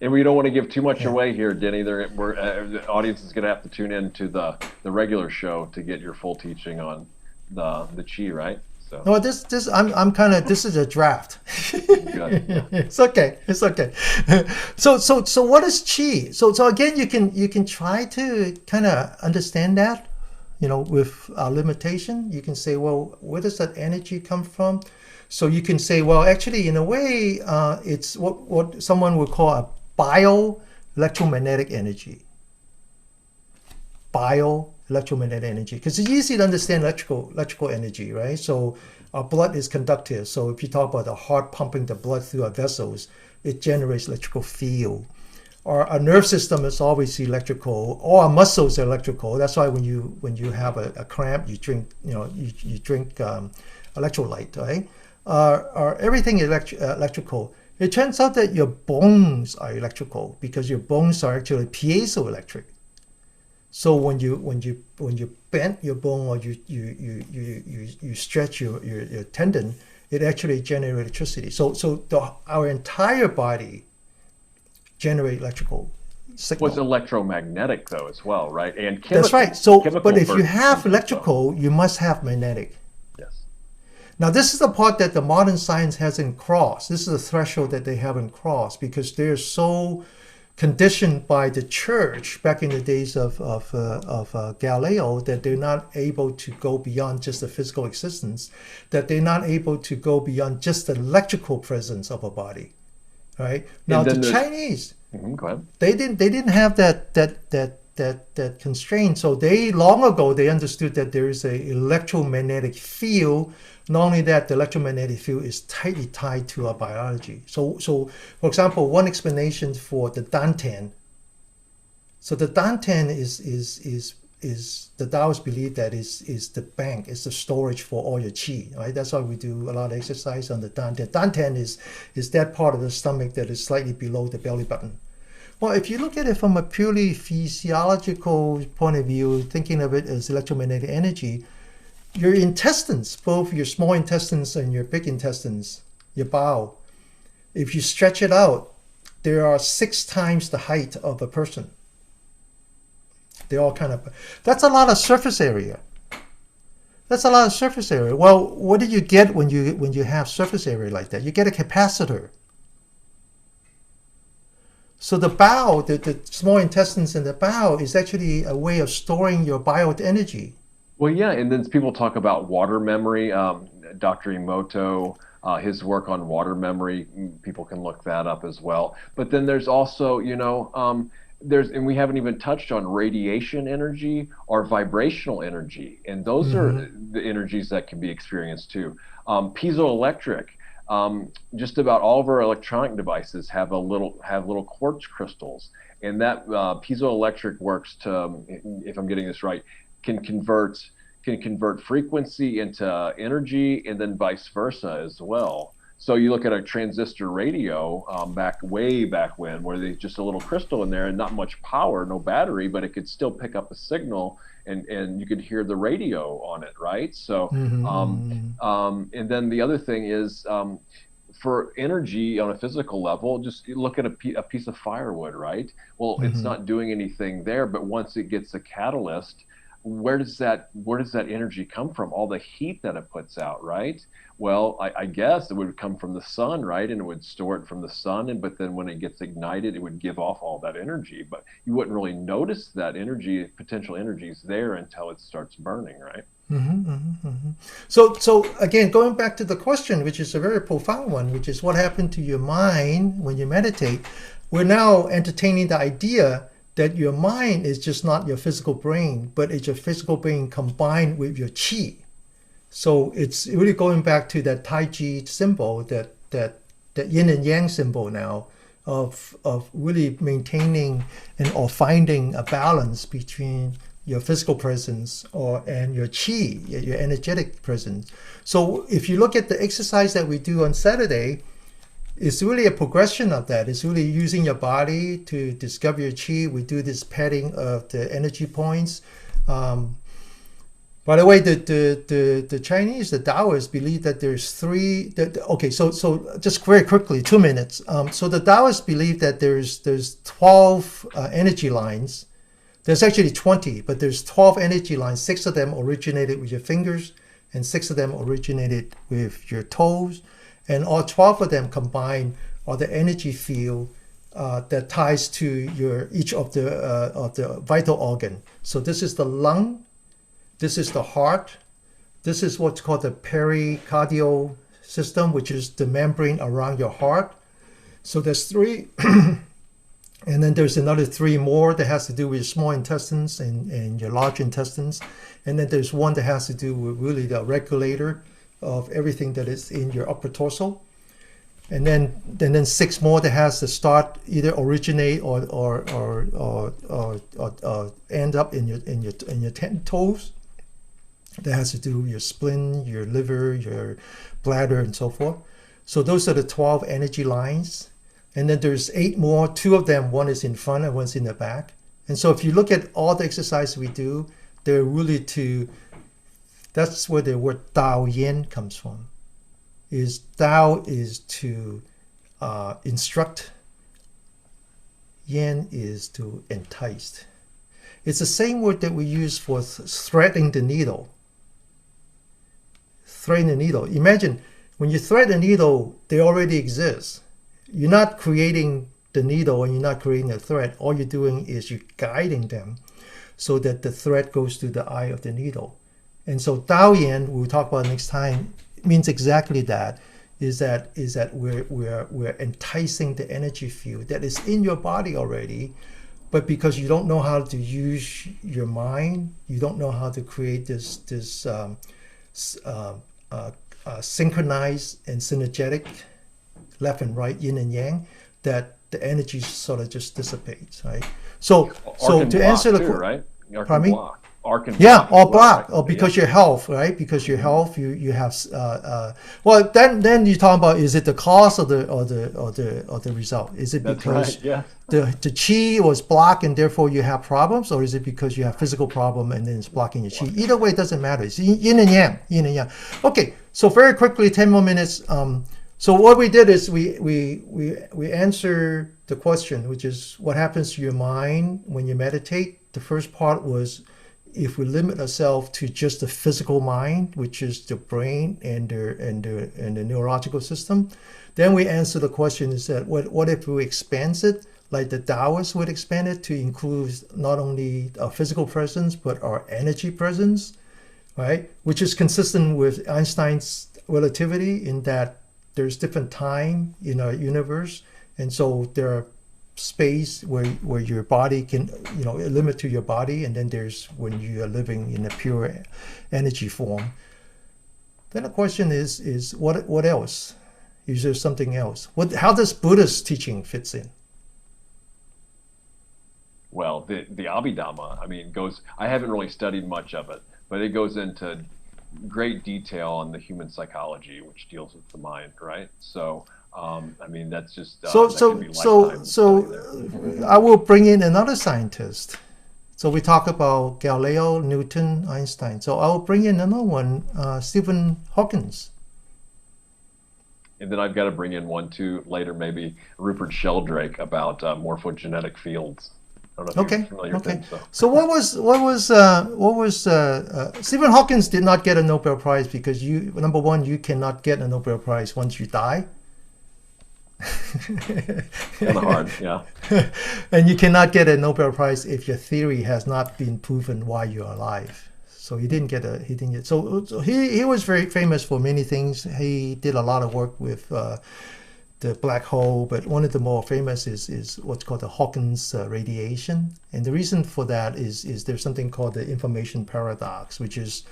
And we don't want to give too much Yeah. away here, Denny. The audience is going to have to tune in to the regular show to get your full teaching on the chi, right? So No, this I'm kind of this is a draft. good. Yeah. It's okay. It's okay. So what is chi? So again, you can try to kind of understand that. With our limitation, you can say, well, where does that energy come from? So you can say, well, actually, in a way, it's what someone would call a bio electromagnetic energy. Bio electromagnetic energy, because it's easy to understand electrical energy, right? So our blood is conductive. So if you talk about the heart pumping the blood through our vessels, it generates electrical field. Our nerve system is always electrical. All our muscles are electrical. That's why when you have a cramp, you drink you drink electrolyte, right? Everything is electrical. It turns out that your bones are electrical because your bones are actually piezoelectric. So when you bend your bone or you stretch your tendon, it actually generates electricity. So our entire body generate electrical Was signal. electromagnetic though as well, right? And That's right. chemical, So, but chemical if you first have comes as well. electrical, you must have magnetic. Yes. Now, this is the part that the modern science hasn't crossed. This is a threshold that they haven't crossed because they're so conditioned by the church back in the days of Galileo that they're not able to go beyond just the physical existence, that they're not able to go beyond just the electrical presence of a body. Right now, And the then there's Chinese go ahead. they didn't have that constraint. So they long ago they understood that there is a electromagnetic field. Not only that, the electromagnetic field is tightly tied to our biology. So for example, one explanation for the dantian. So the dantian is the Taoists believe that is the bank, is the storage for all your qi, right? That's why we do a lot of exercise on the dantian. Dantian is that part of the stomach that is slightly below the belly button. Well, if you look at it from a purely physiological point of view, thinking of it as electromagnetic energy, your intestines, both your small intestines and your big intestines, your bowel, if you stretch it out, there are 6 times the height of a person. They all kind of, that's a lot of surface area. That's a lot of surface area. Well, what do you get when you have surface area like that? You get a capacitor. So the bowel, the small intestines in the bowel is actually a way of storing your bioenergy. Well, yeah, and then people talk about water memory. Dr. Emoto, his work on water memory, people can look that up as well. But then there's also, and we haven't even touched on radiation energy or vibrational energy, and those are the energies that can be experienced too. Piezoelectric. Just about all of our electronic devices have little quartz crystals, and that piezoelectric works to, if I'm getting this right, can convert frequency into energy, and then vice versa as well. So you look at a transistor radio way back when, where there's just a little crystal in there and not much power, no battery, but it could still pick up a signal, and you could hear the radio on it, right? So, and then the other thing is, for energy on a physical level, just look at a piece of firewood, right? Well, it's not doing anything there, but once it gets a catalyst, where does that energy come from? All the heat that it puts out, right? Well, I guess it would come from the sun, right? And it would store it from the sun, but then when it gets ignited, it would give off all that energy. But you wouldn't really notice that potential energy is there until it starts burning, right? So again, going back to the question, which is a very profound one, which is what happened to your mind when you meditate. We're now entertaining the idea that your mind is just not your physical brain, but it's your physical brain combined with your chi. So it's really going back to that Tai Chi symbol, that yin and yang symbol now of really maintaining or finding a balance between your physical presence and your chi, your energetic presence. So if you look at the exercise that we do on Saturday, it's really a progression of that. It's really using your body to discover your chi. We do this padding of the energy points. By the way, the Chinese, the Taoists believe that there's three. So just very quickly, 2 minutes. So the Taoists believe that there's 12 energy lines. There's actually 20, but there's 12 energy lines. 6 of them originated with your fingers, and 6 of them originated with your toes. And all 12 of them combined are the energy field that ties to each of the vital organ. So this is the lung, this is the heart, this is what's called the pericardial system, which is the membrane around your heart. So there's 3, and then there's another 3 more that has to do with your small intestines and your large intestines. And then there's one that has to do with really the regulator of everything that is in your upper torso, and then 6 more that has to start, either originate or end up in your 10 toes. That has to do with your spleen, your liver, your bladder, and so forth. So those are the 12 energy lines, and then there's 8 more. 2 of them, one is in front and one's in the back. And so if you look at all the exercises we do, they're really that's where the word Tao Yin comes from. Tao is to instruct, Yin is to entice. It's the same word that we use for threading the needle. Threading the needle. Imagine when you thread the needle, they already exist. You're not creating the needle and you're not creating the thread. All you're doing is you're guiding them so that the thread goes to the eye of the needle. And so Tao Yin, we'll talk about next time, means exactly that. Is that we're enticing the energy field that is in your body already, but because you don't know how to use your mind, you don't know how to create this synchronized and synergetic left and right, yin and yang, that the energy sort of just dissipates, right? So to answer the question, right? Pardon me? arc and Yeah, block as or well, block, right? or because Yeah. your health, right? Because your health, you have well, then you talk about, is it the cause or the result? Is it That's right. because Yes. the chi was blocked and therefore you have problems, or is it because you have physical problem and then it's blocking your chi? Either way, it doesn't matter. It's yin and yang, yin and yang. Okay, so very quickly, 10 more minutes. So what we did is we answer the question, which is what happens to your mind when you meditate. The first part was, if we limit ourselves to just the physical mind, which is the brain and the neurological system, then we answer the question is that what if we expand it, like the Taoists would expand it to include not only our physical presence but our energy presence, right? Which is consistent with Einstein's relativity in that there's different time in our universe, and so there are space where your body can, a limit to your body, and then there's when you are living in a pure energy form. Then the question is what else? Is there something else? How does Buddha's teaching fits in? Well, the Abhidhamma, I mean, goes. I haven't really studied much of it, but it goes into great detail on the human psychology, which deals with the mind, right? So, I mean, that's just So that can be so lifetime so study there. so I will bring in another scientist. So we talk about Galileo, Newton, Einstein. So I'll bring in another one, Stephen Hawkins. And then I've got to bring in one too later, maybe Rupert Sheldrake about morphogenetic fields. I don't know if you're Okay, familiar with okay. him. So, So Stephen Hawkins did not get a Nobel Prize because number one, you cannot get a Nobel Prize once you die. kind of hard, yeah. And you cannot get a Nobel Prize if your theory has not been proven while you're alive. So he didn't get. So he was very famous for many things. He did a lot of work with the black hole, but one of the more famous is what's called the Hawkins radiation. And the reason for that is there's something called the information paradox, which is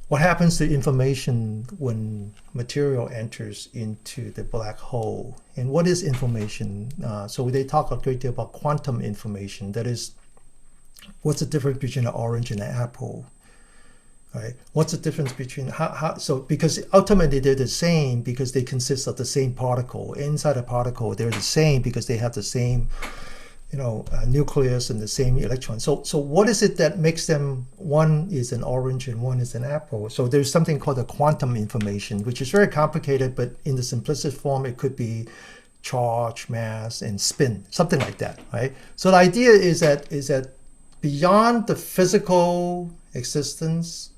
what happens to information when material enters into the black hole. And what is information? So they talk a great deal about quantum information. That is, what's the difference between an orange and an apple? Right? What's the difference between so because ultimately they're the same because they consist of the same particle. Inside a particle, they're the same because they have the same nucleus and the same electron. So what is it that makes them, one is an orange and one is an apple? So there's something called the quantum information, which is very complicated, but in the simplest form, it could be charge, mass, and spin, something like that, right? So the idea is that beyond the physical existence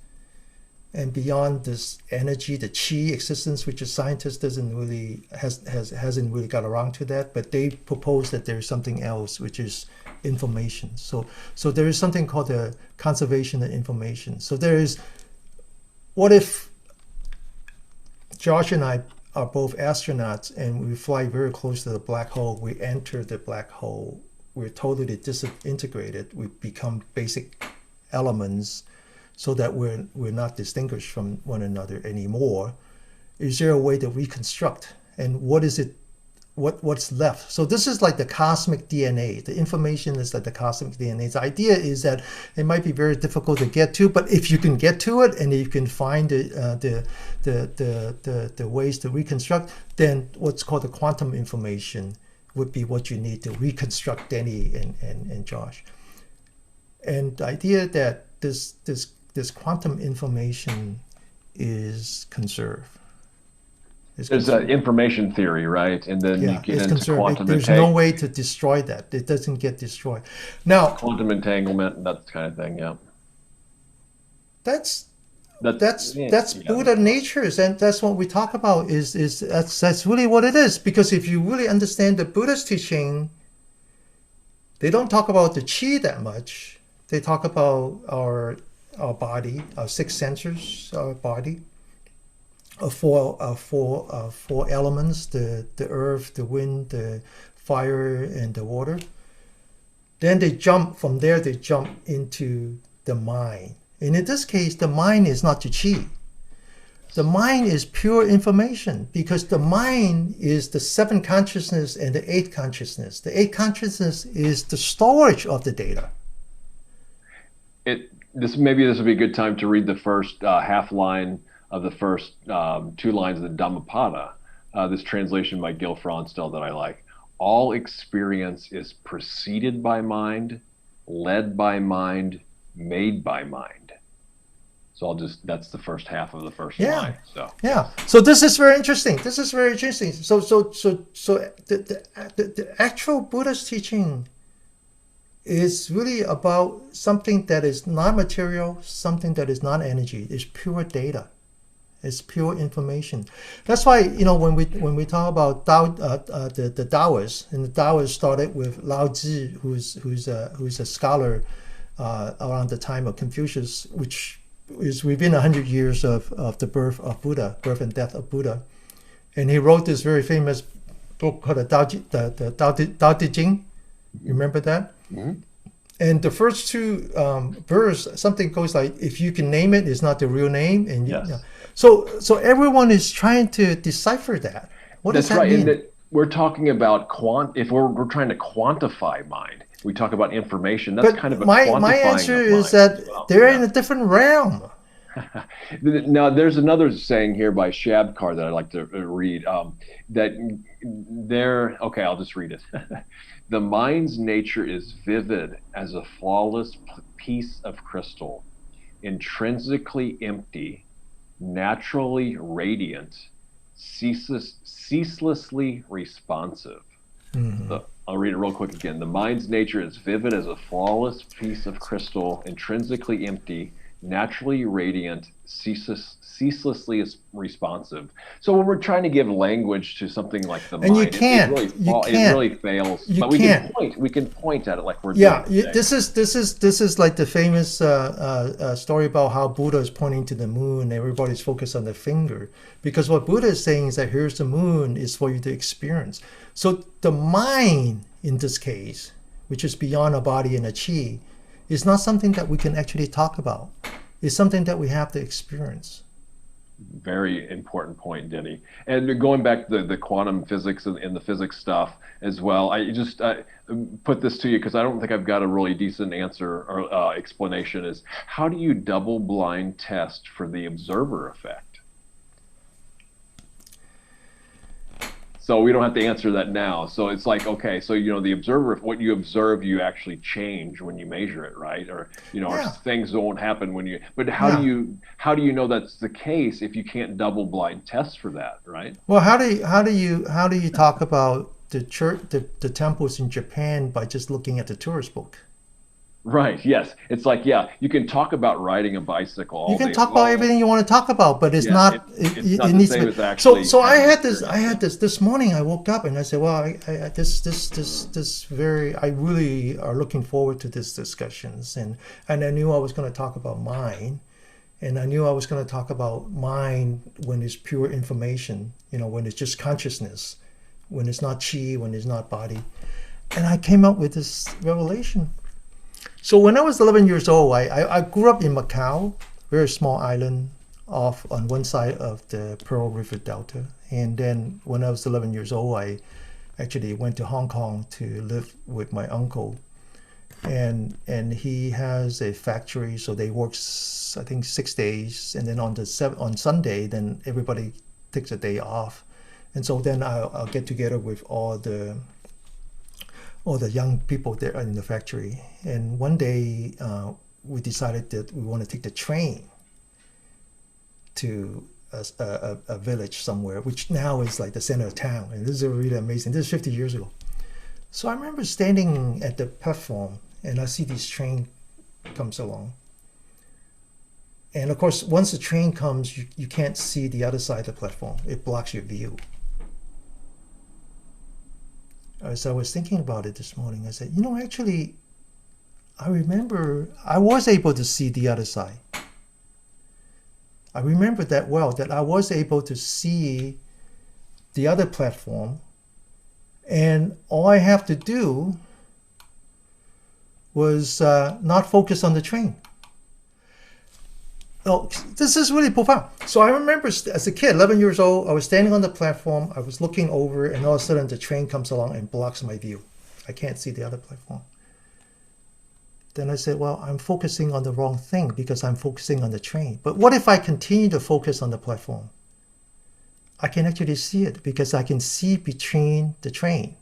and beyond this energy, the chi existence, which a scientist hasn't really got around to that, but they propose that there's something else, which is information. So there is something called the conservation of information. So there is, what if Josh and I are both astronauts and we fly very close to the black hole, we enter the black hole, we're totally disintegrated, we become basic elements, so that we're not distinguished from one another anymore. Is there a way to reconstruct? And what is it? What's left? So this is like the cosmic DNA. The information is like the cosmic DNA. The idea is that it might be very difficult to get to, but if you can get to it and you can find the ways to reconstruct, then what's called the quantum information would be what you need to reconstruct Denny and Josh. And the idea that this quantum information is conserved. There's an information theory, right? And then you get into quantum There's no way to destroy that. It doesn't get destroyed. Now, quantum entanglement, that kind of thing, yeah. That's Buddha natures, and that's what we talk about. That's really what it is. Because if you really understand the Buddha's teaching, they don't talk about the chi that much. They talk about our body, our six senses, our body, four elements: the earth, the wind, the fire, and the water. Then they jump into the mind. And in this case, the mind is not the chi. The mind is pure information, because the mind is the seventh consciousness and the eighth consciousness. The eighth consciousness is the storage of the data. this would be a good time to read the first half line of the first 2 lines of the Dhammapada. This translation by Gil Fronsdal that I like. All experience is preceded by mind, led by mind, made by mind. So that's the first half of the first line. So this is very interesting. So the actual Buddha's teaching is really about something that is not material, something that is not energy. It's pure data. It's pure information. That's why, when we talk about the Taoists, and the Taoists started with Lao Tzu, who's a scholar around the time of Confucius, which is within 100 years of the birth of Buddha, birth and death of Buddha, and he wrote this very famous book called the Tao Te Ching. You remember that? Mm-hmm. And the first 2 verse, something goes like, if you can name it, it's not the real name. And so everyone is trying to decipher that. What does that mean? And we're talking about if we're trying to quantify mind, we talk about information. That's kind of a quantifying. My answer is that they're in a different realm. Now, there's another saying here by Shabkar that I'd like to read. I'll just read it. The mind's nature is vivid as a flawless piece of crystal, intrinsically empty, naturally radiant, ceaselessly responsive. Mm-hmm. I'll read it real quick again. The mind's nature is vivid as a flawless piece of crystal, intrinsically empty, naturally radiant, ceaselessly responsive. So when we're trying to give language to something like the mind, it really fails. But we can point at it like we're doing. This is like the famous story about how Buddha is pointing to the moon. Everybody's focused on the finger, because what Buddha is saying is that here's the moon is for you to experience. So the mind in this case, which is beyond a body and a chi, is not something that we can actually talk about. It's something that we have to experience. Very important point, Denny. And going back to the quantum physics and the physics stuff as well, I just put this to you because I don't think I've got a really decent answer or explanation, is how do you double blind test for the observer effect? So we don't have to answer that now. So it's like, okay, so the observer, what you observe, you actually change when you measure it, right? Or or things won't happen when you. But how do you know that's the case if you can't double blind test for that, right? Well, how do you talk about the church, the temples in Japan by just looking at the tourist book? Right. Yes. It's like, you can talk about riding a bicycle all day. You can talk about everything you want to talk about, but it's not. It's not the same as actually. So I had this morning. I woke up and I said, well, I really are looking forward to these discussions, and I knew I was going to talk about mind, and I knew I was going to talk about mind when it's pure information, when it's just consciousness, when it's not chi, when it's not body, and I came up with this revelation. So when I was 11 years old, I grew up in Macau, very small island off on one side of the Pearl River Delta. And then when I was 11 years old, I actually went to Hong Kong to live with my uncle. And he has a factory, so they work, I think, 6 days. And then on Sunday, then everybody takes a day off. And so then I'll get together with all the young people there in the factory. And one day we decided that we want to take the train to a village somewhere, which now is like the center of town. And this is really amazing. This is 50 years ago. So I remember standing at the platform and I see this train comes along. And of course, once the train comes, you can't see the other side of the platform. It blocks your view. As I was thinking about it this morning, I said, actually, I remember I was able to see the other side. I remember that well, that I was able to see the other platform, and all I have to do was not focus on the train. Oh, this is really profound. So I remember as a kid, 11 years old, I was standing on the platform, I was looking over, and all of a sudden the train comes along and blocks my view. I can't see the other platform. Then I said, well, I'm focusing on the wrong thing because I'm focusing on the train. But what if I continue to focus on the platform? I can actually see it because I can see between the train.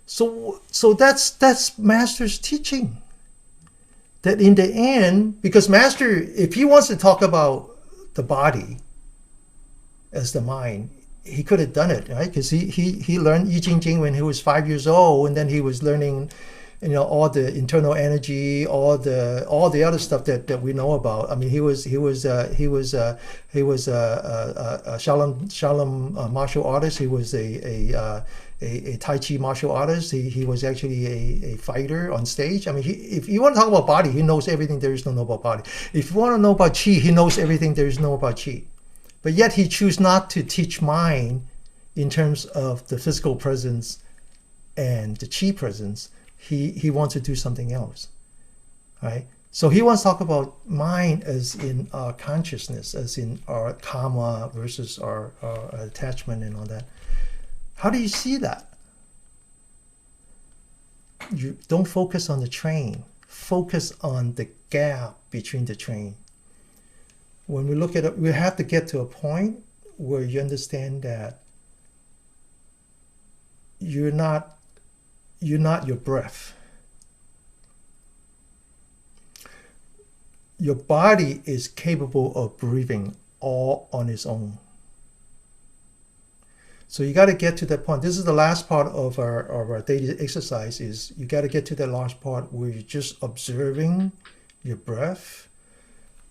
So that's Master's teaching. That in the end, because Master, if he wants to talk about the body as the mind, he could have done it, right? Because he learned I Ching Ching when he was 5 years old, and then he was learning, all the internal energy, all the other stuff that we know about. I mean, he was a Shaolin martial artist. He was a Tai Chi martial artist. He was actually a fighter on stage. I mean, if you want to talk about body, he knows everything there is to know about body. If you want to know about Qi, he knows everything there is to know about Qi. But yet he chose not to teach mind in terms of the physical presence and the Qi presence. He wants to do something else, right? So he wants to talk about mind as in our consciousness, as in our karma versus our attachment and all that. How do you see that? You don't focus on the train. Focus on the gap between the train. When we look at it, we have to get to a point where you understand that you're not your breath. Your body is capable of breathing all on its own. So you got to get to that point. This is the last part of our daily exercise. Is you got to get to that last part where you're just observing your breath,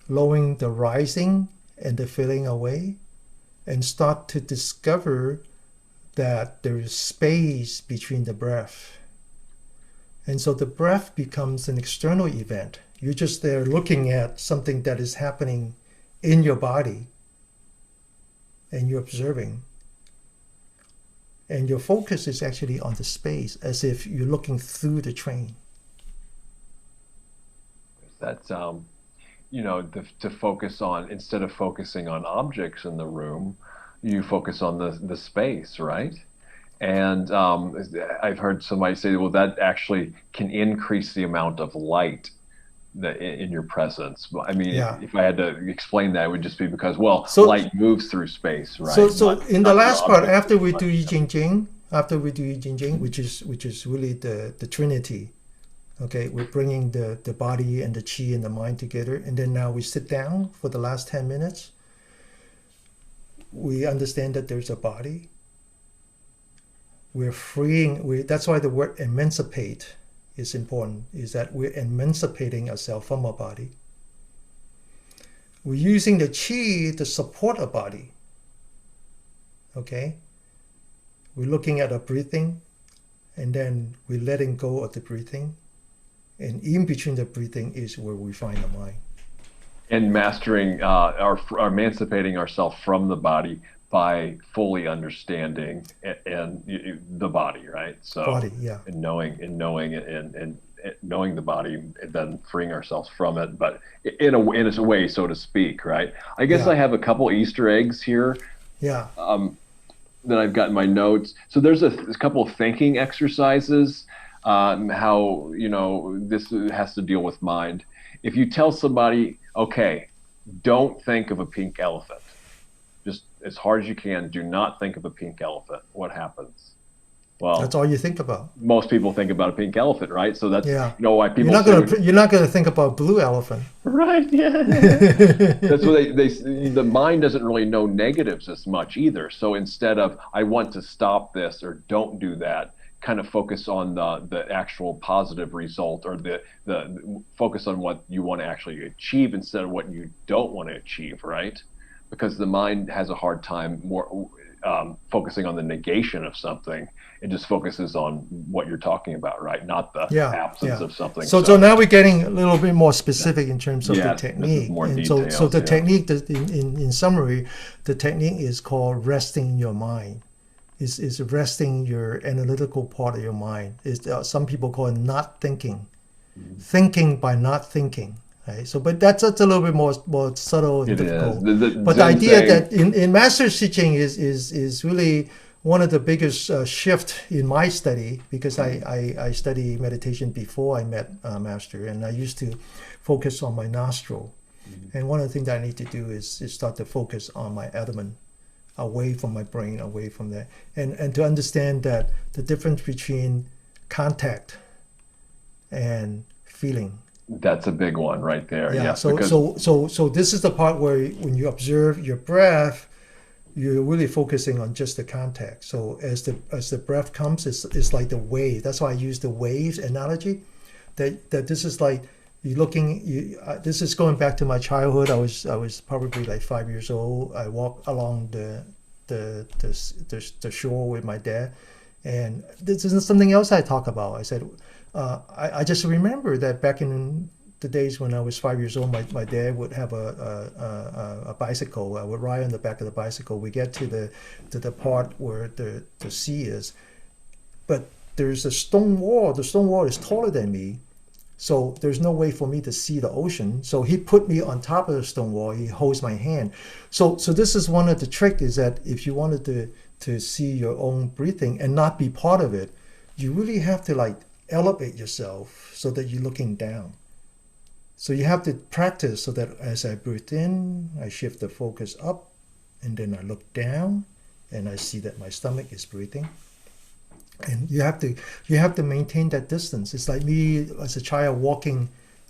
lowering the rising and the filling away, and start to discover that there is space between the breath. And so the breath becomes an external event. You're just there looking at something that is happening in your body, and you're observing. And your focus is actually on the space, as if you're looking through the train. That's, to focus on, instead of focusing on objects in the room, you focus on the space, right? And I've heard somebody say, well, that actually can increase the amount of light that in your presence. I mean, if I had to explain that, it would just be because, light moves through space, right? So in the last part, after we do I Ching Ching, which is really the Trinity, okay, we're bringing the body and the Qi and the mind together, and then now we sit down for the last 10 minutes. We understand that there's a body. We're freeing. That's why the word emancipate is important, is that we're emancipating ourselves from our body. We're using the Qi to support our body. Okay? We're looking at our breathing, and then we're letting go of the breathing. And in between the breathing is where we find the mind. And mastering, our emancipating ourselves from the body by fully understanding and the body, right? So body, yeah. And knowing the body, and then freeing ourselves from it, but in a way, so to speak, right? I guess I have a couple Easter eggs here. Yeah. That I've got in my notes. So there's a couple of thinking exercises. How this has to deal with mind. If you tell somebody, okay, don't think of a pink elephant. Just as hard as you can, do not think of a pink elephant. What happens? Well, that's all you think about. Most people think about a pink elephant, right? So that's why people. You're not gonna think about blue elephant, right? Yeah. That's what they. The mind doesn't really know negatives as much either. So instead of I want to stop this or don't do that, kind of focus on the actual positive result, or the focus on what you want to actually achieve instead of what you don't want to achieve, right? Because the mind has a hard time focusing on the negation of something. It just focuses on what you're talking about, right? Not the absence of something. So now we're getting a little bit more specific in terms of the technique. More and details, so the technique, in summary, the technique is called resting your mind. Is resting your analytical part of your mind. Some people call it not thinking. Thinking by not thinking. Right? So, but that's a little bit more subtle and difficult. But the idea that in Master's teaching is really one of the biggest shift in my study, because I studied meditation before I met Master, and I used to focus on my nostril. And one of the things that I need to do is start to focus on my abdomen, away from my brain, away from that, and to understand that the difference between contact and feeling. That's a big one right there. Yeah. Yes, So this is the part where when you observe your breath, you're really focusing on just the contact. So as the breath comes, it's like the wave. That's why I use the waves analogy. That this is like you're looking. This is going back to my childhood. I was probably like 5 years old. I walked along the shore with my dad, and this is something else I talk about. I said, I just remember that back in the days when I was 5 years old, my dad would have a bicycle. I would ride on the back of the bicycle. We get to the part where the sea is, but there's a stone wall. The stone wall is taller than me, so there's no way for me to see the ocean. So he put me on top of the stone wall. He holds my hand. So this is one of the tricks, is that if you wanted to see your own breathing and not be part of it, you really have to like elevate yourself so that you're looking down. So you have to practice so that as I breathe in, I shift the focus up, and then I look down, and I see that my stomach is breathing. And you have to maintain that distance. It's like me as a child walking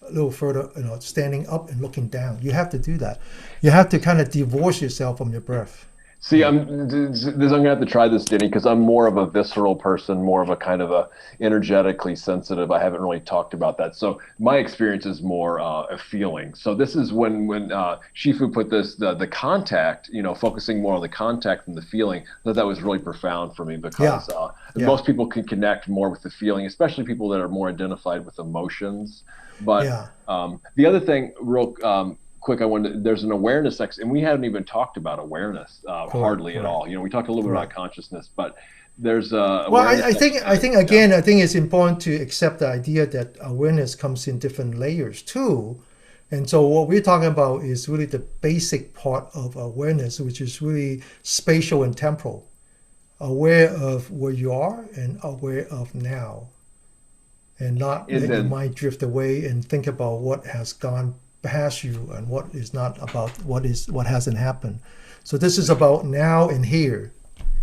a little further, standing up and looking down. You have to do that. You have to kind of divorce yourself from your breath. See, I'm gonna have to try this, Denny, because I'm more of a visceral person, more of a kind of a energetically sensitive. I haven't really talked about that, so my experience is more a feeling. So this is when Shifu put this the contact, focusing more on the contact than the feeling. That was really profound for me, because most people can connect more with the feeling, especially people that are more identified with emotions. But the other thing, real quick, there's an awareness and we haven't even talked about awareness hardly at all. We talked a little bit about consciousness, but there's I think it's important to accept the idea that awareness comes in different layers too. And so what we're talking about is really the basic part of awareness, which is really spatial and temporal, aware of where you are and aware of now, and not let your mind drift away and think about what has gone past you and what is not, about what hasn't happened. So this is about now and here.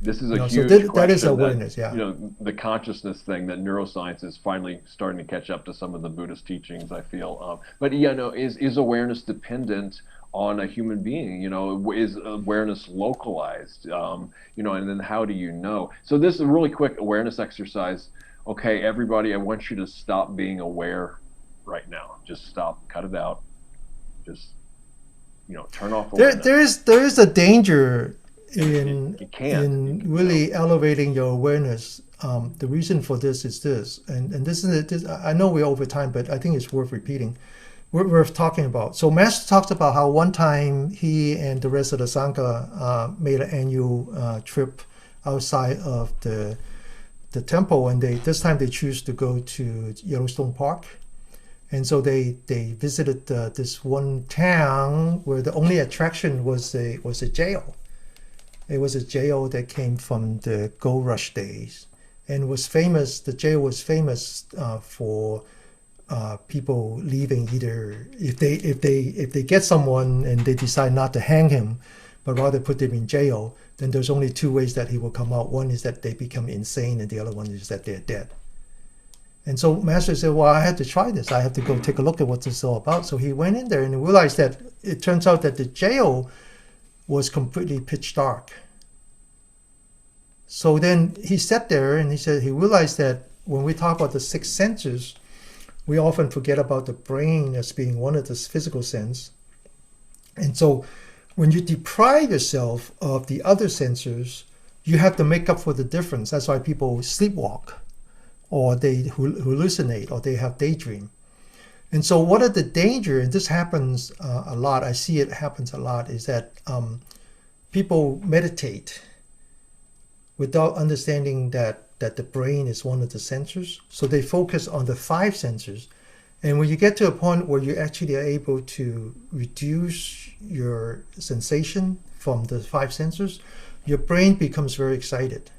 This is a huge question. That is awareness. The consciousness thing that neuroscience is finally starting to catch up to some of the Buddhist teachings, I feel. But is awareness dependent on a human being? Is awareness localized? And then how do you know? So this is a really quick awareness exercise. Okay, everybody, I want you to stop being aware right now. Just stop, cut it out. Just turn off awareness. There is a danger in really elevating your awareness. The reason for this is this, and this is I know we're over time, but I think it's worth repeating. Worth talking about. So Master talks about how one time he and the rest of the Sangha made an annual trip outside of the temple, and this time they choose to go to Yellowstone Park. And so they visited this one town where the only attraction was a jail. It was a jail that came from the gold rush days, and was famous. The jail was famous for people leaving, either if they get someone and they decide not to hang him, but rather put them in jail, then there's only two ways that he will come out. One is that they become insane, and the other one is that they're dead. And so Master said, well, I had to try this. I have to go take a look at what this is all about. So he went in there and realized that it turns out that the jail was completely pitch dark. So then he sat there and he realized that when we talk about the six senses, we often forget about the brain as being one of the physical sense. And so when you deprive yourself of the other sensors, you have to make up for the difference. That's why people sleepwalk, or they hallucinate, or they have daydream. And so what are the danger, and this happens a lot, I see it happens a lot, is that people meditate without understanding that the brain is one of the sensors. So they focus on the five sensors. And when you get to a point where you actually are able to reduce your sensation from the five sensors, your brain becomes very excited.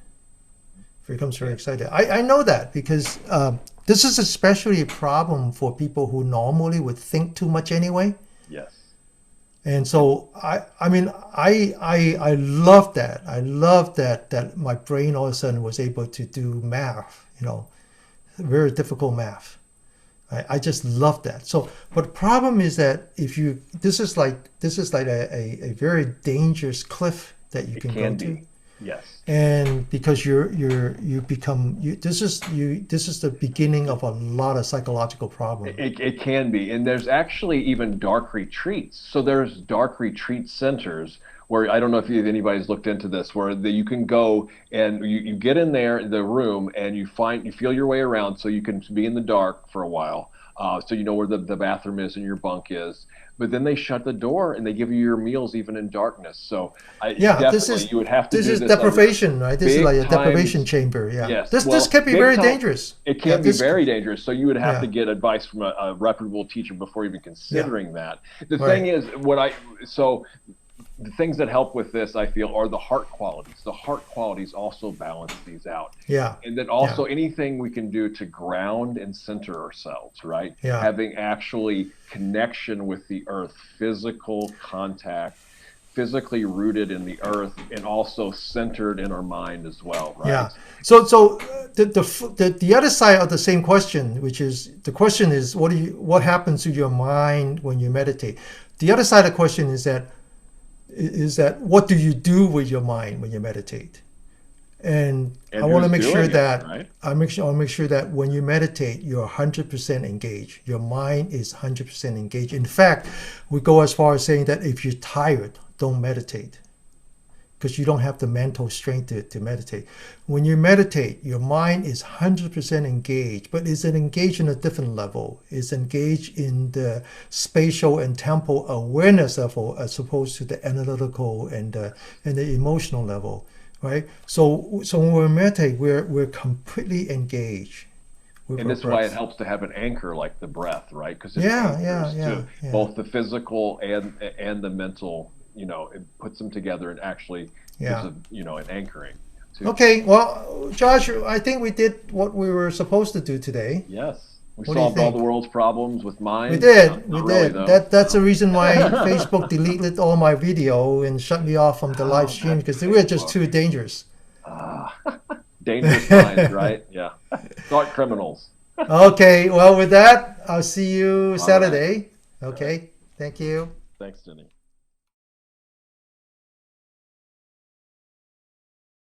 becomes very excited. I know that because this is especially a problem for people who normally would think too much anyway. Yes. And so I mean I love that. I love that my brain all of a sudden was able to do math, very difficult math. I just love that. So, but the problem is that if you this is like a very dangerous cliff that you can go to. Yes. And because you become this is the beginning of a lot of psychological problems. It can be, and there's actually even dark retreats. So there's dark retreat centers where I don't know if anybody's looked into this, where you can go and you get in there the room and you feel your way around, so you can be in the dark for a while, so you know where the bathroom is and your bunk is. But then they shut the door and they give you your meals even in darkness. So you would have to do this. This is deprivation, right? This is like a deprivation chamber. Yeah. Yes. This can be very dangerous. It can be very dangerous. So you would have to get advice from a reputable teacher before even considering that. The thing is, the things that help with this, I feel, are the heart qualities. The heart qualities also balance these out. Yeah. And then also anything we can do to ground and center ourselves, right? Yeah. Having actually connection with the earth, physical contact, physically rooted in the earth, and also centered in our mind as well, right? Yeah. So the other side of the same question, which is the question is what happens to your mind when you meditate? The other side of the question is that what do you do with your mind when you meditate? And I want to make sure that I want to make sure that when you meditate, you're 100% engaged. Your mind is 100% engaged. In fact, we go as far as saying that if you're tired, don't meditate, because you don't have the mental strength to meditate. When you meditate, your mind is 100% engaged, but it's engaged in a different level. It's engaged in the spatial and temporal awareness level as opposed to the analytical and the emotional level, right? So when we meditate, we're completely engaged. And this is why it helps to have an anchor like the breath, right? Because both the physical and the mental. It puts them together and actually gives an anchoring too. Okay, well, Josh, I think we did what we were supposed to do today. Yes, we solved all the world's problems with mind. We did. Really, that's the reason why Facebook deleted all my video and shut me off from the live stream, because they were just too dangerous. Dangerous minds, right? Yeah, thought criminals. Okay, well, with that, I'll see you Saturday. Right. Okay, thank you. Thanks, Denny.